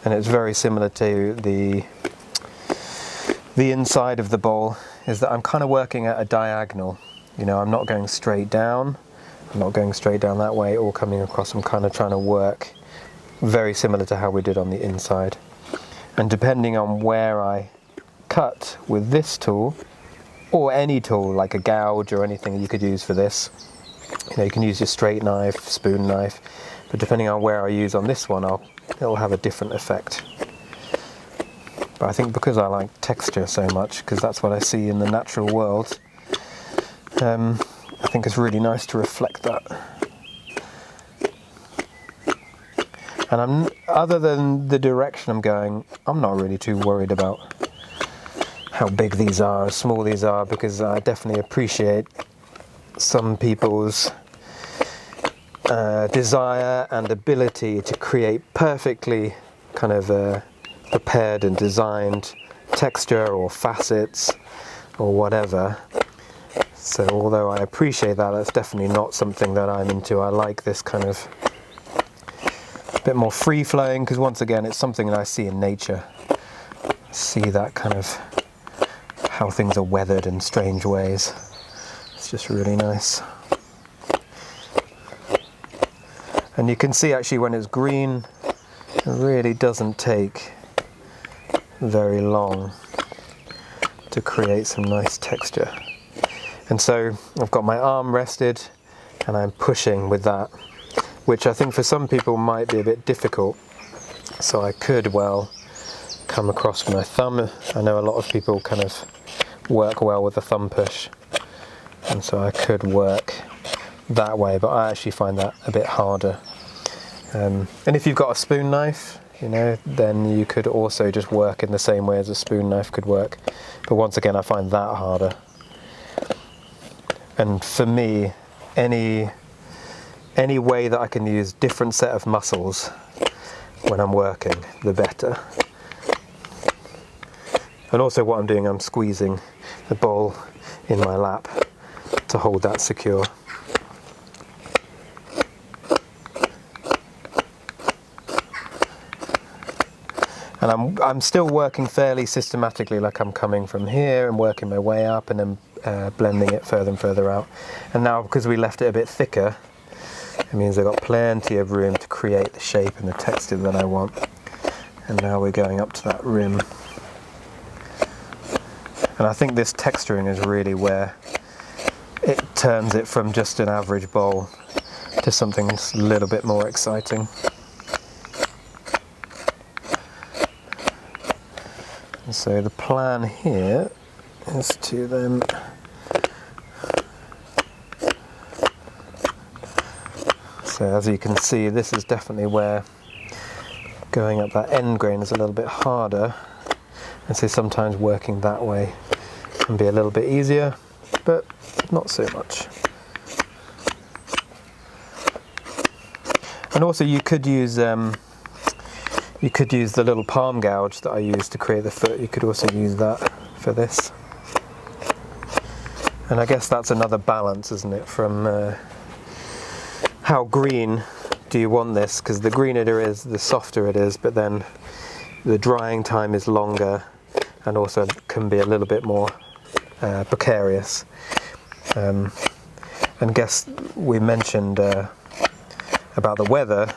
And it's very similar to the inside of the bowl, is that I'm kind of working at a diagonal. You know, I'm not going straight down, I'm not going straight down that way or coming across. I'm kind of trying to work very similar to how we did on the inside. And depending on where I cut with this tool, or any tool like a gouge or anything you could use for this, you know, you can use your straight knife, spoon knife, but depending on where I use on this one, it'll have a different effect. But I think because I like texture so much, because that's what I see in the natural world, I think it's really nice to reflect that. And other than the direction I'm going, I'm not really too worried about how big these are, how small these are, because I definitely appreciate some people's desire and ability to create perfectly kind of prepared and designed texture or facets or whatever. So although I appreciate that, that's definitely not something that I'm into. I like this kind of bit more free-flowing, because once again it's something that I see in nature. I see that kind of how things are weathered in strange ways. It's just really nice. And you can see actually when it's green, it really doesn't take very long to create some nice texture. And so I've got my arm rested and I'm pushing with that, which I think for some people might be a bit difficult. So I could well come across with my thumb. I know a lot of people kind of work well with a thumb push, and so I could work that way, but I actually find that a bit harder. And if you've got a spoon knife, you know, then you could also just work in the same way as a spoon knife could work. But once again, I find that harder. And for me, any way that I can use different set of muscles when I'm working, the better. And also what I'm doing, I'm squeezing the bowl in my lap to hold that secure. And I'm still working fairly systematically, like I'm coming from here and working my way up and then blending it further and further out. And now because we left it a bit thicker, it means I've got plenty of room to create the shape and the texture that I want. And now we're going up to that rim. And I think this texturing is really where it turns it from just an average bowl to something that's a little bit more exciting. And so the plan here is to then so as you can see, this is definitely where going up that end grain is a little bit harder, and so sometimes working that way can be a little bit easier, but not so much. And also you could use the little palm gouge that I use to create the foot. You could also use that for this. And I guess that's another balance, isn't it, from how green do you want this, because the greener it is, the softer it is, but then the drying time is longer and also can be a little bit more precarious. And guess we mentioned about the weather.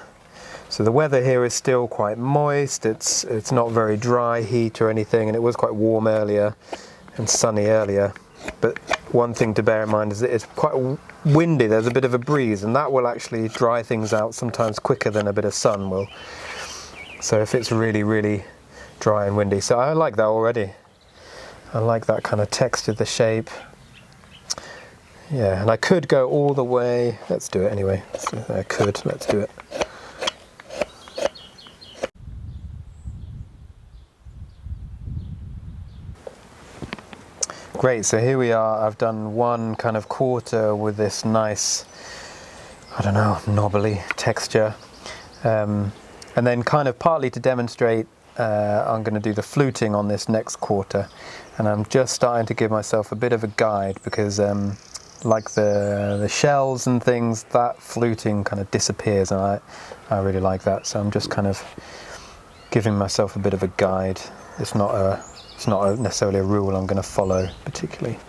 So the weather here is still quite moist, it's not very dry heat or anything, and it was quite warm earlier and sunny earlier. But one thing to bear in mind is that it's quite windy, there's a bit of a breeze, and that will actually dry things out sometimes quicker than a bit of sun will. So if it's really, really dry and windy. So I like that already. I like that kind of texture, the shape. Yeah, and I could go all the way. Let's do it anyway. Let's do it. Great, so here we are. I've done one kind of quarter with this nice, I don't know, knobbly texture. And then kind of partly to demonstrate, I'm going to do the fluting on this next quarter. And I'm just starting to give myself a bit of a guide because like the shells and things, that fluting kind of disappears, and I really like that. So I'm just kind of giving myself a bit of a guide. It's not necessarily a rule I'm going to follow particularly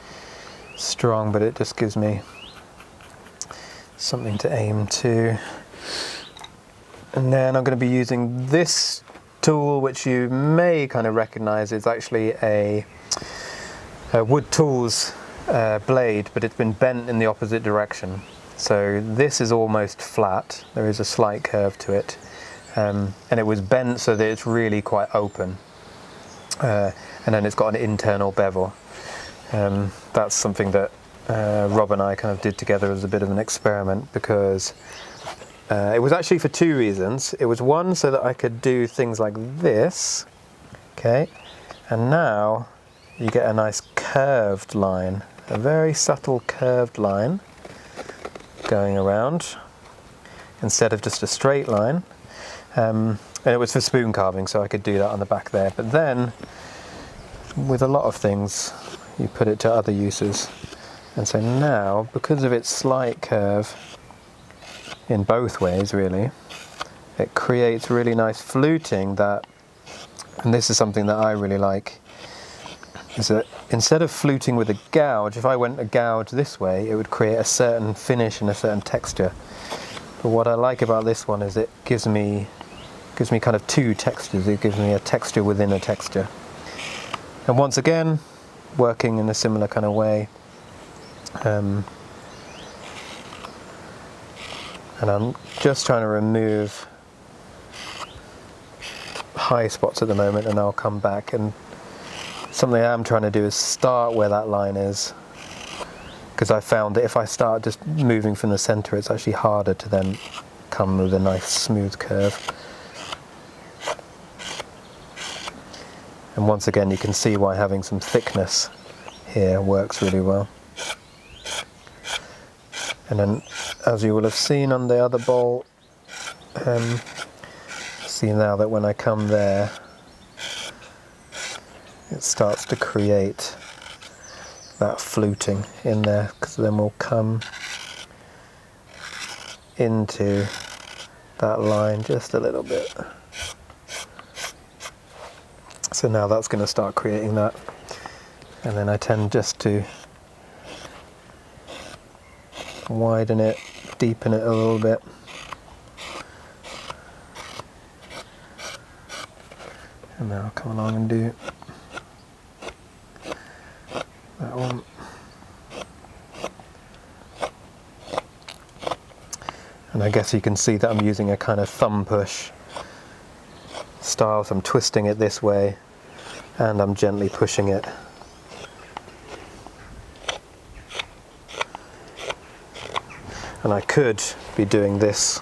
strong, but it just gives me something to aim to. And then I'm going to be using this tool, which you may kind of recognize. It's actually a Wood Tools blade, but it's been bent in the opposite direction. So this is almost flat. There is a slight curve to it, and it was bent so that it's really quite open. And then it's got an internal bevel. That's something that Rob and I kind of did together as a bit of an experiment, because it was actually for two reasons. It was one, so that I could do things like this, okay, and now you get a nice curved line, a very subtle curved line going around instead of just a straight line. And it was for spoon carving, so I could do that on the back there. But then, with a lot of things, you put it to other uses. And so now, because of its slight curve, in both ways really, it creates really nice fluting that, and this is something that I really like, is that instead of fluting with a gouge, if I went a gouge this way, it would create a certain finish and a certain texture. But what I like about this one is it gives me kind of two textures. It gives me a texture within a texture. And once again, working in a similar kind of way. And I'm just trying to remove high spots at the moment, and I'll come back. And something I am trying to do is start where that line is, because I found that if I start just moving from the center, it's actually harder to then come with a nice smooth curve. And once again, you can see why having some thickness here works really well. And then, as you will have seen on the other bowl, see now that when I come there, it starts to create that fluting in there, because then we'll come into that line just a little bit. So now that's going to start creating that. And then I tend just to widen it, deepen it a little bit. And now I'll come along and do that one. And I guess you can see that I'm using a kind of thumb push style, so I'm twisting it this way and I'm gently pushing it. And I could be doing this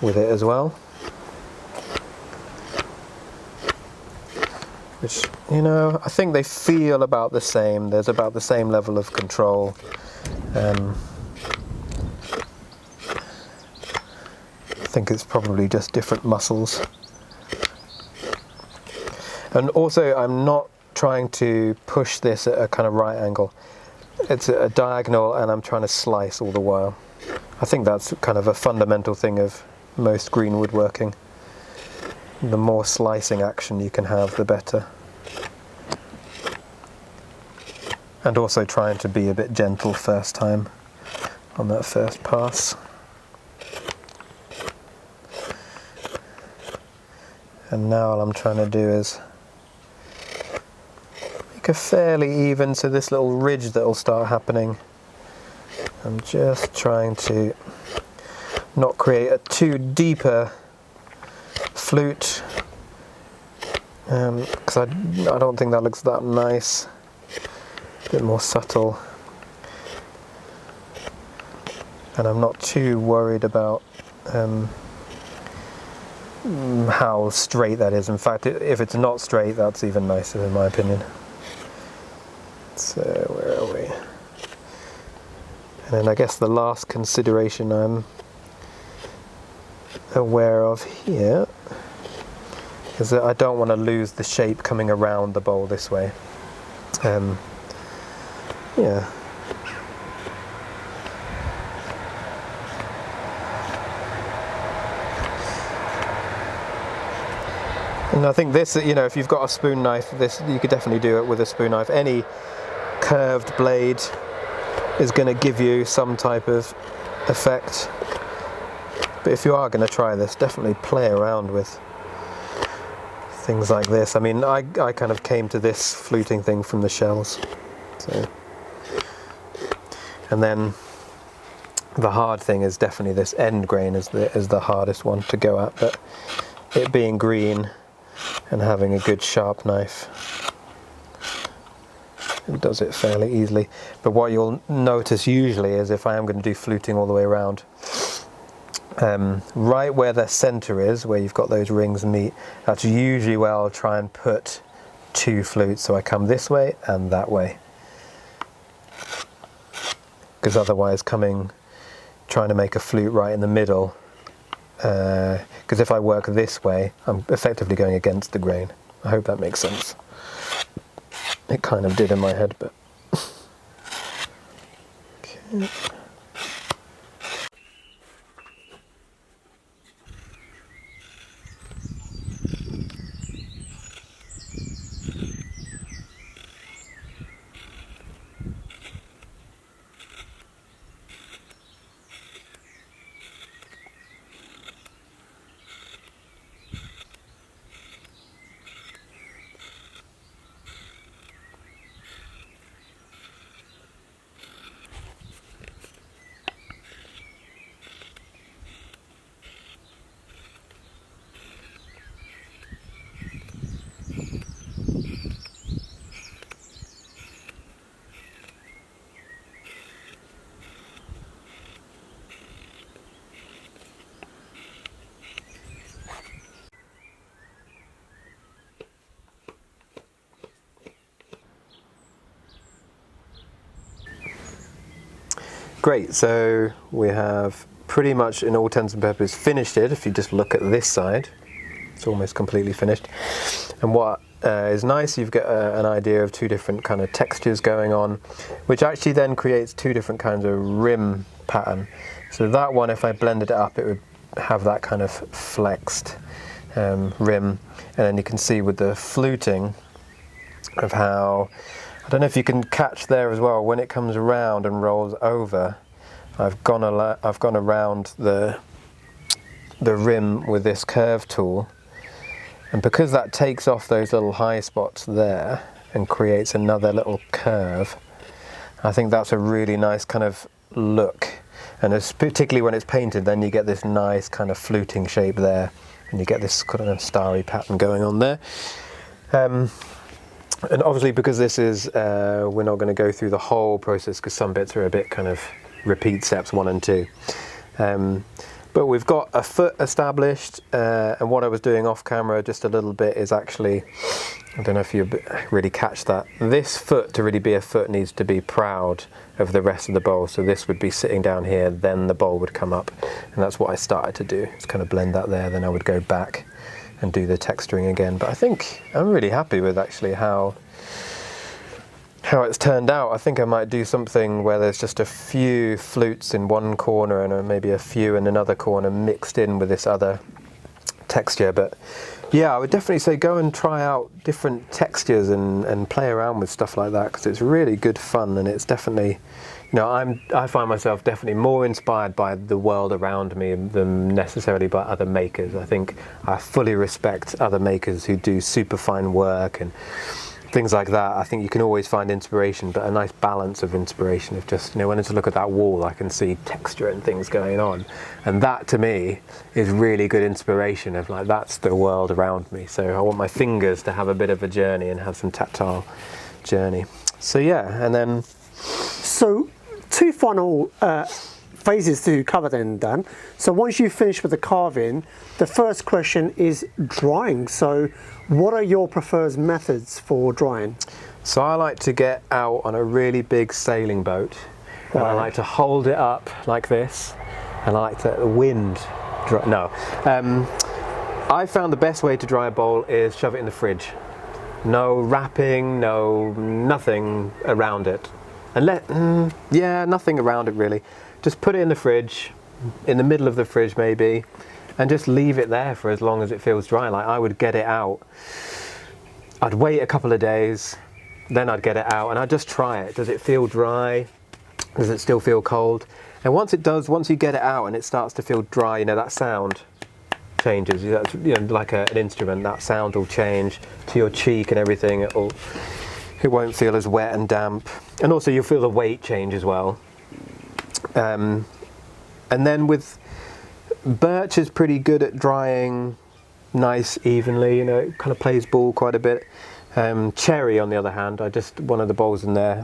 with it as well, which, you know, I think they feel about the same. There's about the same level of control. I think it's probably just different muscles. And also, I'm not trying to push this at a kind of right angle. It's a diagonal, and I'm trying to slice all the while. I think that's kind of a fundamental thing of most green woodworking. The more slicing action you can have, the better. And also trying to be a bit gentle first time on that first pass. And now all I'm trying to do is make a fairly even, so this little ridge that will start happening, I'm just trying to not create a too deeper flute, because I don't think that looks that nice. A bit more subtle. and I'm not too worried about how straight that is. In fact, if it's not straight, that's even nicer in my opinion. So where are we? And then I guess the last consideration I'm aware of here is that I don't want to lose the shape coming around the bowl this way. Yeah. And I think this, you know, if you've got a spoon knife, this you could definitely do it with a spoon knife. Any curved blade is going to give you some type of effect. But if you are going to try this, definitely play around with things like this. I mean, I kind of came to this fluting thing from the shells. So, and then the hard thing is definitely this end grain is the hardest one to go at. But it being green and having a good sharp knife, it does it fairly easily. But what you'll notice usually is if I am going to do fluting all the way around, right where the center is, where you've got those rings meet, that's usually where I'll try and put two flutes. So I come this way and that way, because otherwise trying to make a flute right in the middle, because if I work this way, I'm effectively going against the grain. I hope that makes sense. It kind of did in my head, but okay. Great, so we have pretty much, in all intents and purposes, finished it. If you just look at this side, it's almost completely finished. And what is nice, you've got an idea of two different kind of textures going on, which actually then creates two different kinds of rim pattern. So that one, if I blended it up, it would have that kind of flexed rim. And then you can see with the fluting of how, I don't know if you can catch there as well, when it comes around and rolls over, I've gone around the rim with this curve tool, and because that takes off those little high spots there and creates another little curve, I think that's a really nice kind of look. And it's particularly when it's painted, then you get this nice kind of fluting shape there, and you get this kind of starry pattern going on there. And obviously, because this is, we're not going to go through the whole process because some bits are a bit kind of repeat steps 1 and 2. But we've got a foot established, and what I was doing off camera just a little bit is actually, I don't know if you really catch that, this foot, to really be a foot, needs to be proud of the rest of the bowl. So this would be sitting down here, then the bowl would come up, and that's what I started to do. Just kind of blend that there, then I would go back and do the texturing again. But I think I'm really happy with actually how it's turned out. I think I might do something where there's just a few flutes in one corner and maybe a few in another corner mixed in with this other texture. But yeah, I would definitely say go and try out different textures and play around with stuff like that, because it's really good fun. And it's definitely, you know, I find myself definitely more inspired by the world around me than necessarily by other makers. I think I fully respect other makers who do super fine work and things like that. I think you can always find inspiration, but a nice balance of inspiration of just, you know, when I look at that wall, I can see texture and things going on. And that to me is really good inspiration of like, that's the world around me. So I want my fingers to have a bit of a journey and have some tactile journey. So yeah, and then... So two final phases to cover then, Dan. So once you finish with the carving, the first question is drying. So what are your preferred methods for drying? So I like to get out on a really big sailing boat, and I like to hold it up like this, and I like to the wind dry. No, I found the best way to dry a bowl is shove it in the fridge. No wrapping, nothing around it, and nothing around it really. Just put it in the fridge, in the middle of the fridge maybe, and just leave it there for as long as it feels dry. Like I would get it out, I'd wait a couple of days, then I'd get it out and I'd just try it. Does it feel dry? Does it still feel cold? And once it does, once you get it out and it starts to feel dry, you know, that sound changes. You know, like an instrument, that sound will change to your cheek and everything. It won't feel as wet and damp. And also you'll feel the weight change as well. And then with birch is pretty good at drying nice evenly, you know, it kind of plays ball quite a bit. Cherry on the other hand, one of the bowls in there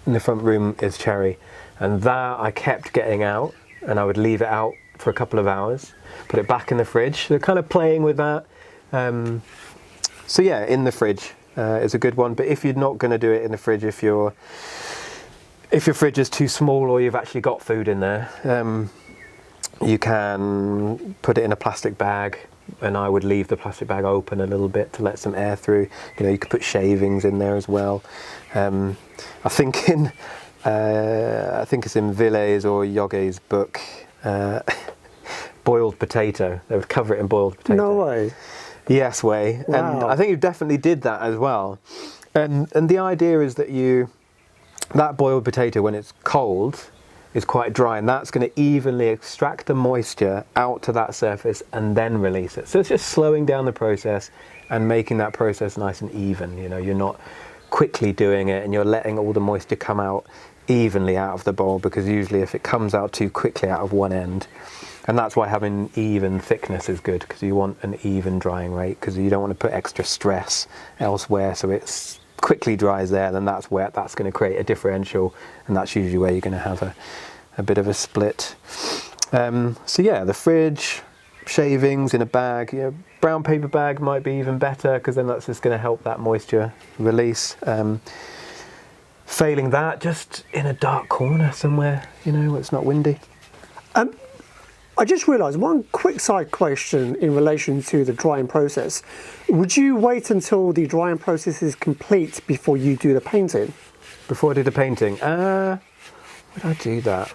in the front room is cherry, and that I kept getting out and I would leave it out for a couple of hours, put it back in the fridge. So kind of playing with that. So yeah, in the fridge is a good one, but if you're not going to do it in the fridge, if your fridge is too small or you've actually got food in there, you can put it in a plastic bag, and I would leave the plastic bag open a little bit to let some air through. You know, you could put shavings in there as well. I think it's in Villet's or Yoge's book, boiled potato. They would cover it in boiled potato. No way. Yes way. Wow. And I think you definitely did that as well. And the idea is that that boiled potato, when it's cold, is quite dry, and that's going to evenly extract the moisture out to that surface and then release it. So it's just slowing down the process and making that process nice and even. You know, you're not quickly doing it and you're letting all the moisture come out evenly out of the bowl, because usually if it comes out too quickly out of one end, and that's why having even thickness is good, because you want an even drying rate, because you don't want to put extra stress elsewhere, so it's quickly dries there, then that's going to create a differential, and that's usually where you're going to have a bit of a split. So yeah, the fridge, shavings in a bag, you know, brown paper bag might be even better, because then that's just going to help that moisture release. Failing that, just in a dark corner somewhere, you know, where it's not windy. I just realised one quick side question in relation to the drying process. Would you wait until the drying process is complete before you do the painting? Before I do the painting? Would I do that?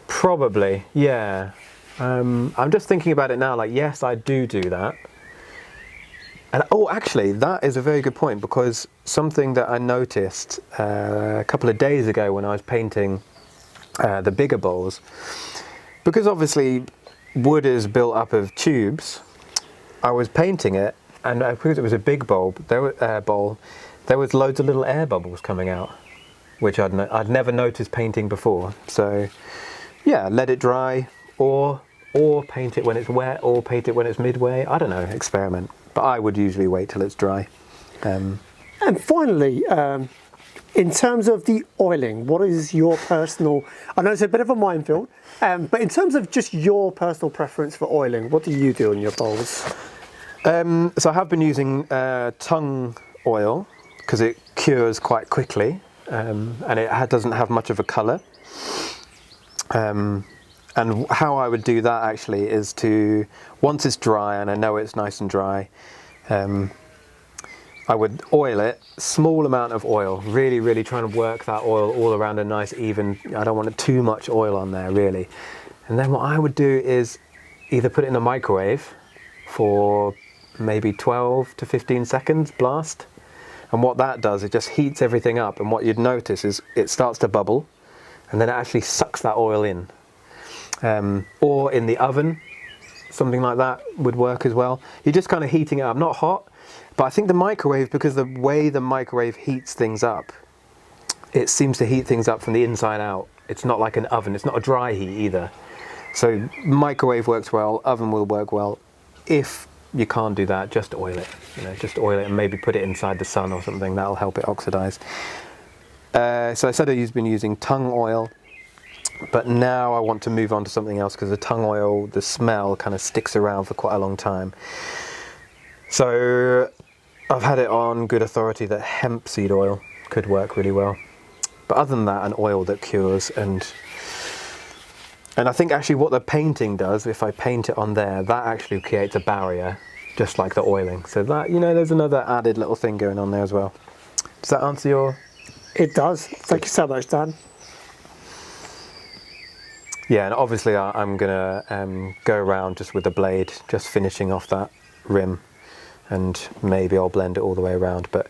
Probably, yeah. I'm just thinking about it now, like, yes, I do that. And actually, that is a very good point, because something that I noticed a couple of days ago when I was painting the bigger bowls, because obviously wood is built up of tubes, I was painting it, and because it was a big bowl, there was loads of little air bubbles coming out, which I'd never noticed painting before. So yeah, let it dry, or paint it when it's wet, or paint it when it's midway. I don't know, experiment. But I would usually wait till it's dry. And finally, in terms of the oiling, what is your personal, I know it's a bit of a minefield, but in terms of just your personal preference for oiling, what do you do in your bowls? So I have been using tongue oil, because it cures quite quickly, and it doesn't have much of a colour. And how I would do that actually is to, once it's dry and I know it's nice and dry, I would oil it, small amount of oil, really, really trying to work that oil all around a nice even, I don't want too much oil on there really. And then what I would do is either put it in the microwave for maybe 12 to 15 seconds blast. And what that does, it just heats everything up, and what you'd notice is it starts to bubble, and then it actually sucks that oil in. Or in the oven, something like that would work as well. You're just kind of heating it up, not hot, but I think the microwave, because the way the microwave heats things up, it seems to heat things up from the inside out. It's not like an oven, it's not a dry heat either. So microwave works well, oven will work well. If you can't do that, just oil it. You know, just oil it and maybe put it inside the sun or something, that'll help it oxidize. So I said I've been using tongue oil. But now I want to move on to something else because the tongue oil, the smell kind of sticks around for quite a long time. So I've had it on good authority that hemp seed oil could work really well. But other than that, an oil that cures, and I think actually what the painting does, if I paint it on there, that actually creates a barrier, just like the oiling. So that, you know, there's another added little thing going on there as well. Does that answer your... It does. Thank you so much, Dan. Yeah, and obviously I'm gonna go around just with the blade, just finishing off that rim, and maybe I'll blend it all the way around. But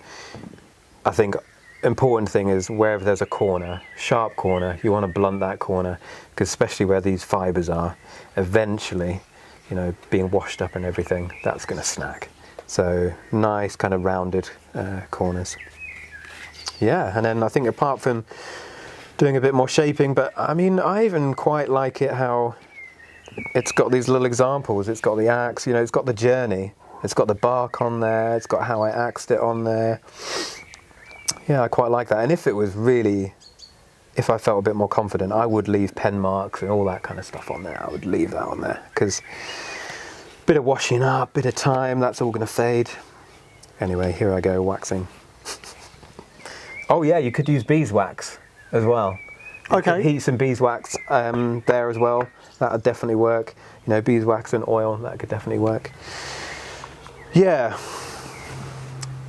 I think important thing is wherever there's a corner, sharp corner, you want to blunt that corner, because especially where these fibers are, eventually, you know, being washed up and everything, that's going to snag. So nice kind of rounded corners. Yeah, and then I think apart from doing a bit more shaping, but I mean, I even quite like it how it's got these little examples. It's got the axe, you know, it's got the journey, it's got the bark on there, it's got how I axed it on there. Yeah, I quite like that. And if it was really, if I felt a bit more confident, I would leave pen marks and all that kind of stuff on there. I would leave that on there because bit of washing up, bit of time, that's all going to fade. Anyway, here I go, waxing. Oh yeah, you could use beeswax as well. Okay. Heat some beeswax there as well. That would definitely work. You know, beeswax and oil, that could definitely work. Yeah.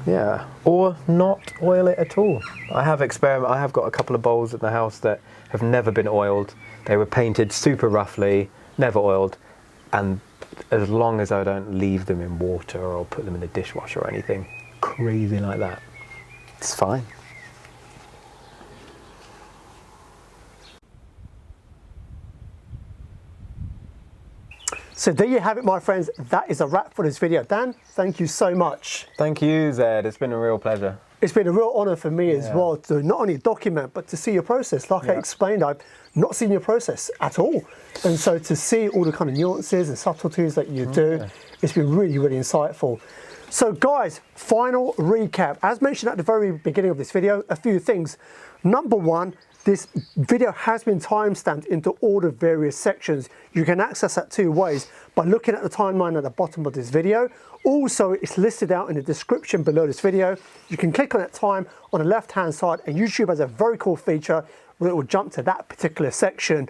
Yeah, or not oil it at all. I have got a couple of bowls at the house that have never been oiled. They were painted super roughly, never oiled, and as long as I don't leave them in water or put them in the dishwasher or anything crazy like that, it's fine. So there you have it, my friends. That is a wrap for this video. Dan, thank you so much. Thank you, Zed. It's been a real pleasure. It's been a real honour for me as well to not only document, but to see your process. Like I explained, I've not seen your process at all. And so to see all the kind of nuances and subtleties that you do, it's been really, really insightful. So guys, final recap. As mentioned at the very beginning of this video, a few things. Number one, this video has been timestamped into all the various sections. You can access that two ways, by looking at the timeline at the bottom of this video. Also, it's listed out in the description below this video. You can click on that time on the left-hand side, and YouTube has a very cool feature where it will jump to that particular section.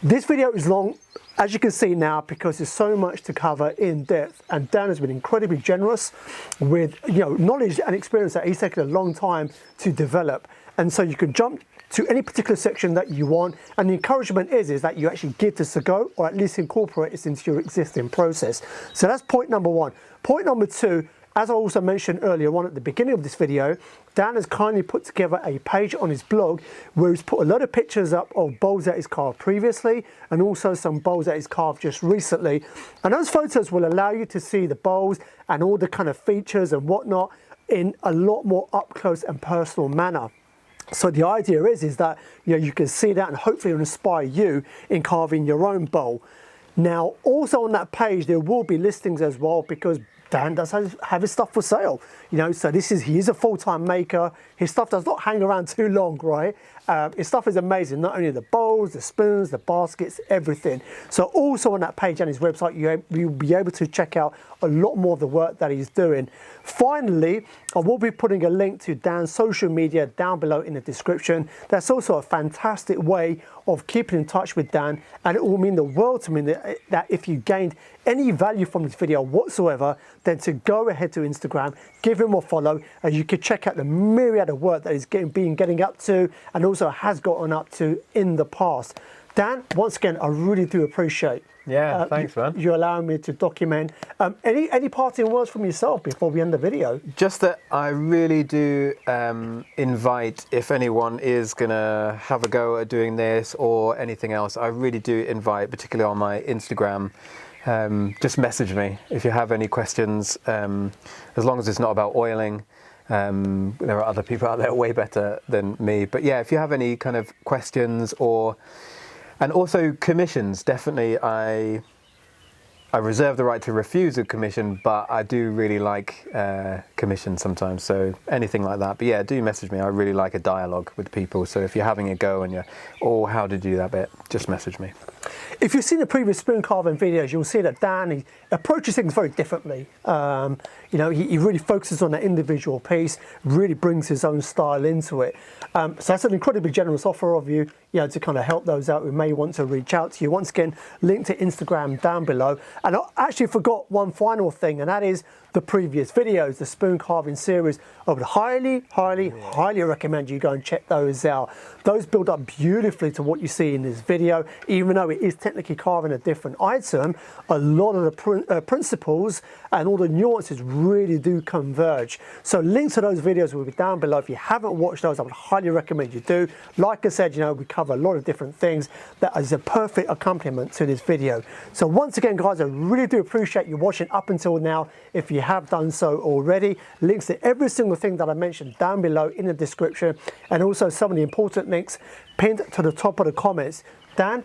This video is long, as you can see now, because there's so much to cover in depth, and Dan has been incredibly generous with, you know, knowledge and experience that he's taken a long time to develop. And so you can jump to any particular section that you want, and the encouragement is that you actually give this a go, or at least incorporate this into your existing process. So that's point number one. Point number two, as I also mentioned earlier on at the beginning of this video, Dan has kindly put together a page on his blog where he's put a lot of pictures up of bowls that he's carved previously, and also some bowls that he's carved just recently. And those photos will allow you to see the bowls and all the kind of features and whatnot in a lot more up close and personal manner. So the idea is that, you know, you can see that and hopefully it'll inspire you in carving your own bowl. Now, also on that page, there will be listings as well, because Dan does have his stuff for sale, you know, so he is a full-time maker. His stuff does not hang around too long, right? His stuff is amazing, not only the bowls, the spoons, the baskets, everything. So also on that page and his website, you'll be able to check out a lot more of the work that he's doing. Finally, I will be putting a link to Dan's social media down below in the description. That's also a fantastic way of keeping in touch with Dan, and it will mean the world to me that if you gained any value from this video whatsoever, then to go ahead to Instagram, give him a follow, and you can check out the myriad of work that he's getting up to, and also has gotten up to in the past. Dan, once again, I really do appreciate thanks, man. You allowing me to document. Any parting words from yourself before we end the video? Just that I really do invite, if anyone is gonna have a go at doing this or anything else, I really do invite, particularly on my Instagram, just message me if you have any questions, as long as it's not about oiling. There are other people out there way better than me, but yeah, if you have any kind of questions, and also commissions, definitely I I reserve the right to refuse a commission, but I do really like commissions sometimes, so anything like that. But yeah, do message me. I really like a dialogue with people, so if you're having a go and you're, oh, how did you do that bit, just message me. If you've seen the previous spoon carving videos, you'll see that Dan, he approaches things very differently. You know, he really focuses on that individual piece, really brings his own style into it. So that's an incredibly generous offer of you, to kind of help those out who may want to reach out to you. Once again, link to Instagram down below. And I actually forgot one final thing, and that is the previous videos, the spoon carving series. I would highly recommend you go and check those out. Those build up beautifully to what you see in this video. Even though it is technically carving a different item, a lot of the principles and all the nuances really do converge. So links to those videos will be down below. If you haven't watched those, I would highly recommend you do. Like I said, we cover a lot of different things. That is a perfect accompaniment to this video. So once again, guys, I really do appreciate you watching up until now. If you have done so already, links to every single thing that I mentioned down below in the description, and also some of the important links pinned to the top of the comments. Dan,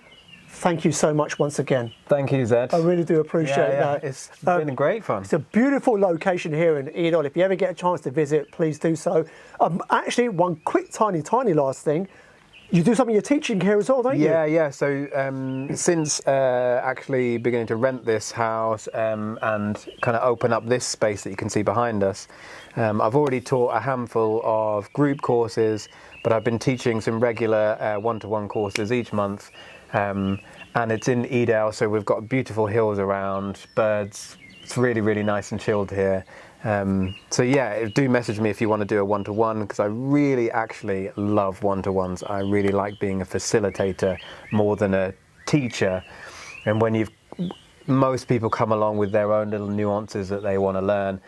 thank you so much once again. Thank you, Zed. I really do appreciate that. It's been great fun. It's a beautiful location here in Edale. If you ever get a chance to visit, please do so. Actually, one quick tiny last thing. You do some of your teaching here as well, don't you? Yeah. So since actually beginning to rent this house and kind of open up this space that you can see behind us, I've already taught a handful of group courses, but I've been teaching some regular one-to-one courses each month. And it's in Edale, so we've got beautiful hills around, birds. It's really nice and chilled here. So yeah, do message me if you want to do a one-to-one, because I really actually love one-to-ones. I really like being a facilitator more than a teacher. And when most people come along with their own little nuances that they want to learn,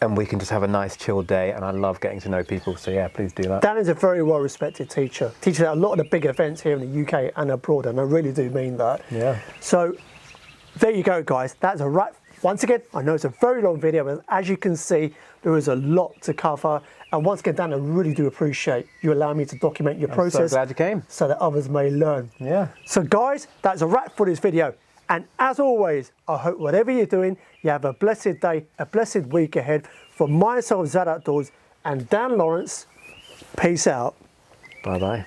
and we can just have a nice chilled day, and I love getting to know people. So yeah, please do that. Dan is a very well respected teacher. Teaches at a lot of the big events here in the UK and abroad, and I really do mean that. Yeah. So there you go, guys. That's a wrap. Once again, I know it's a very long video, but as you can see, there is a lot to cover. And once again, Dan, I really do appreciate you allowing me to document your process. I'm so glad you came. So that others may learn. Yeah. So guys, that's a wrap for this video. And as always, I hope whatever you're doing, you have a blessed day, a blessed week ahead. From myself, Zed Outdoors, and Dan Lawrence, peace out. Bye-bye.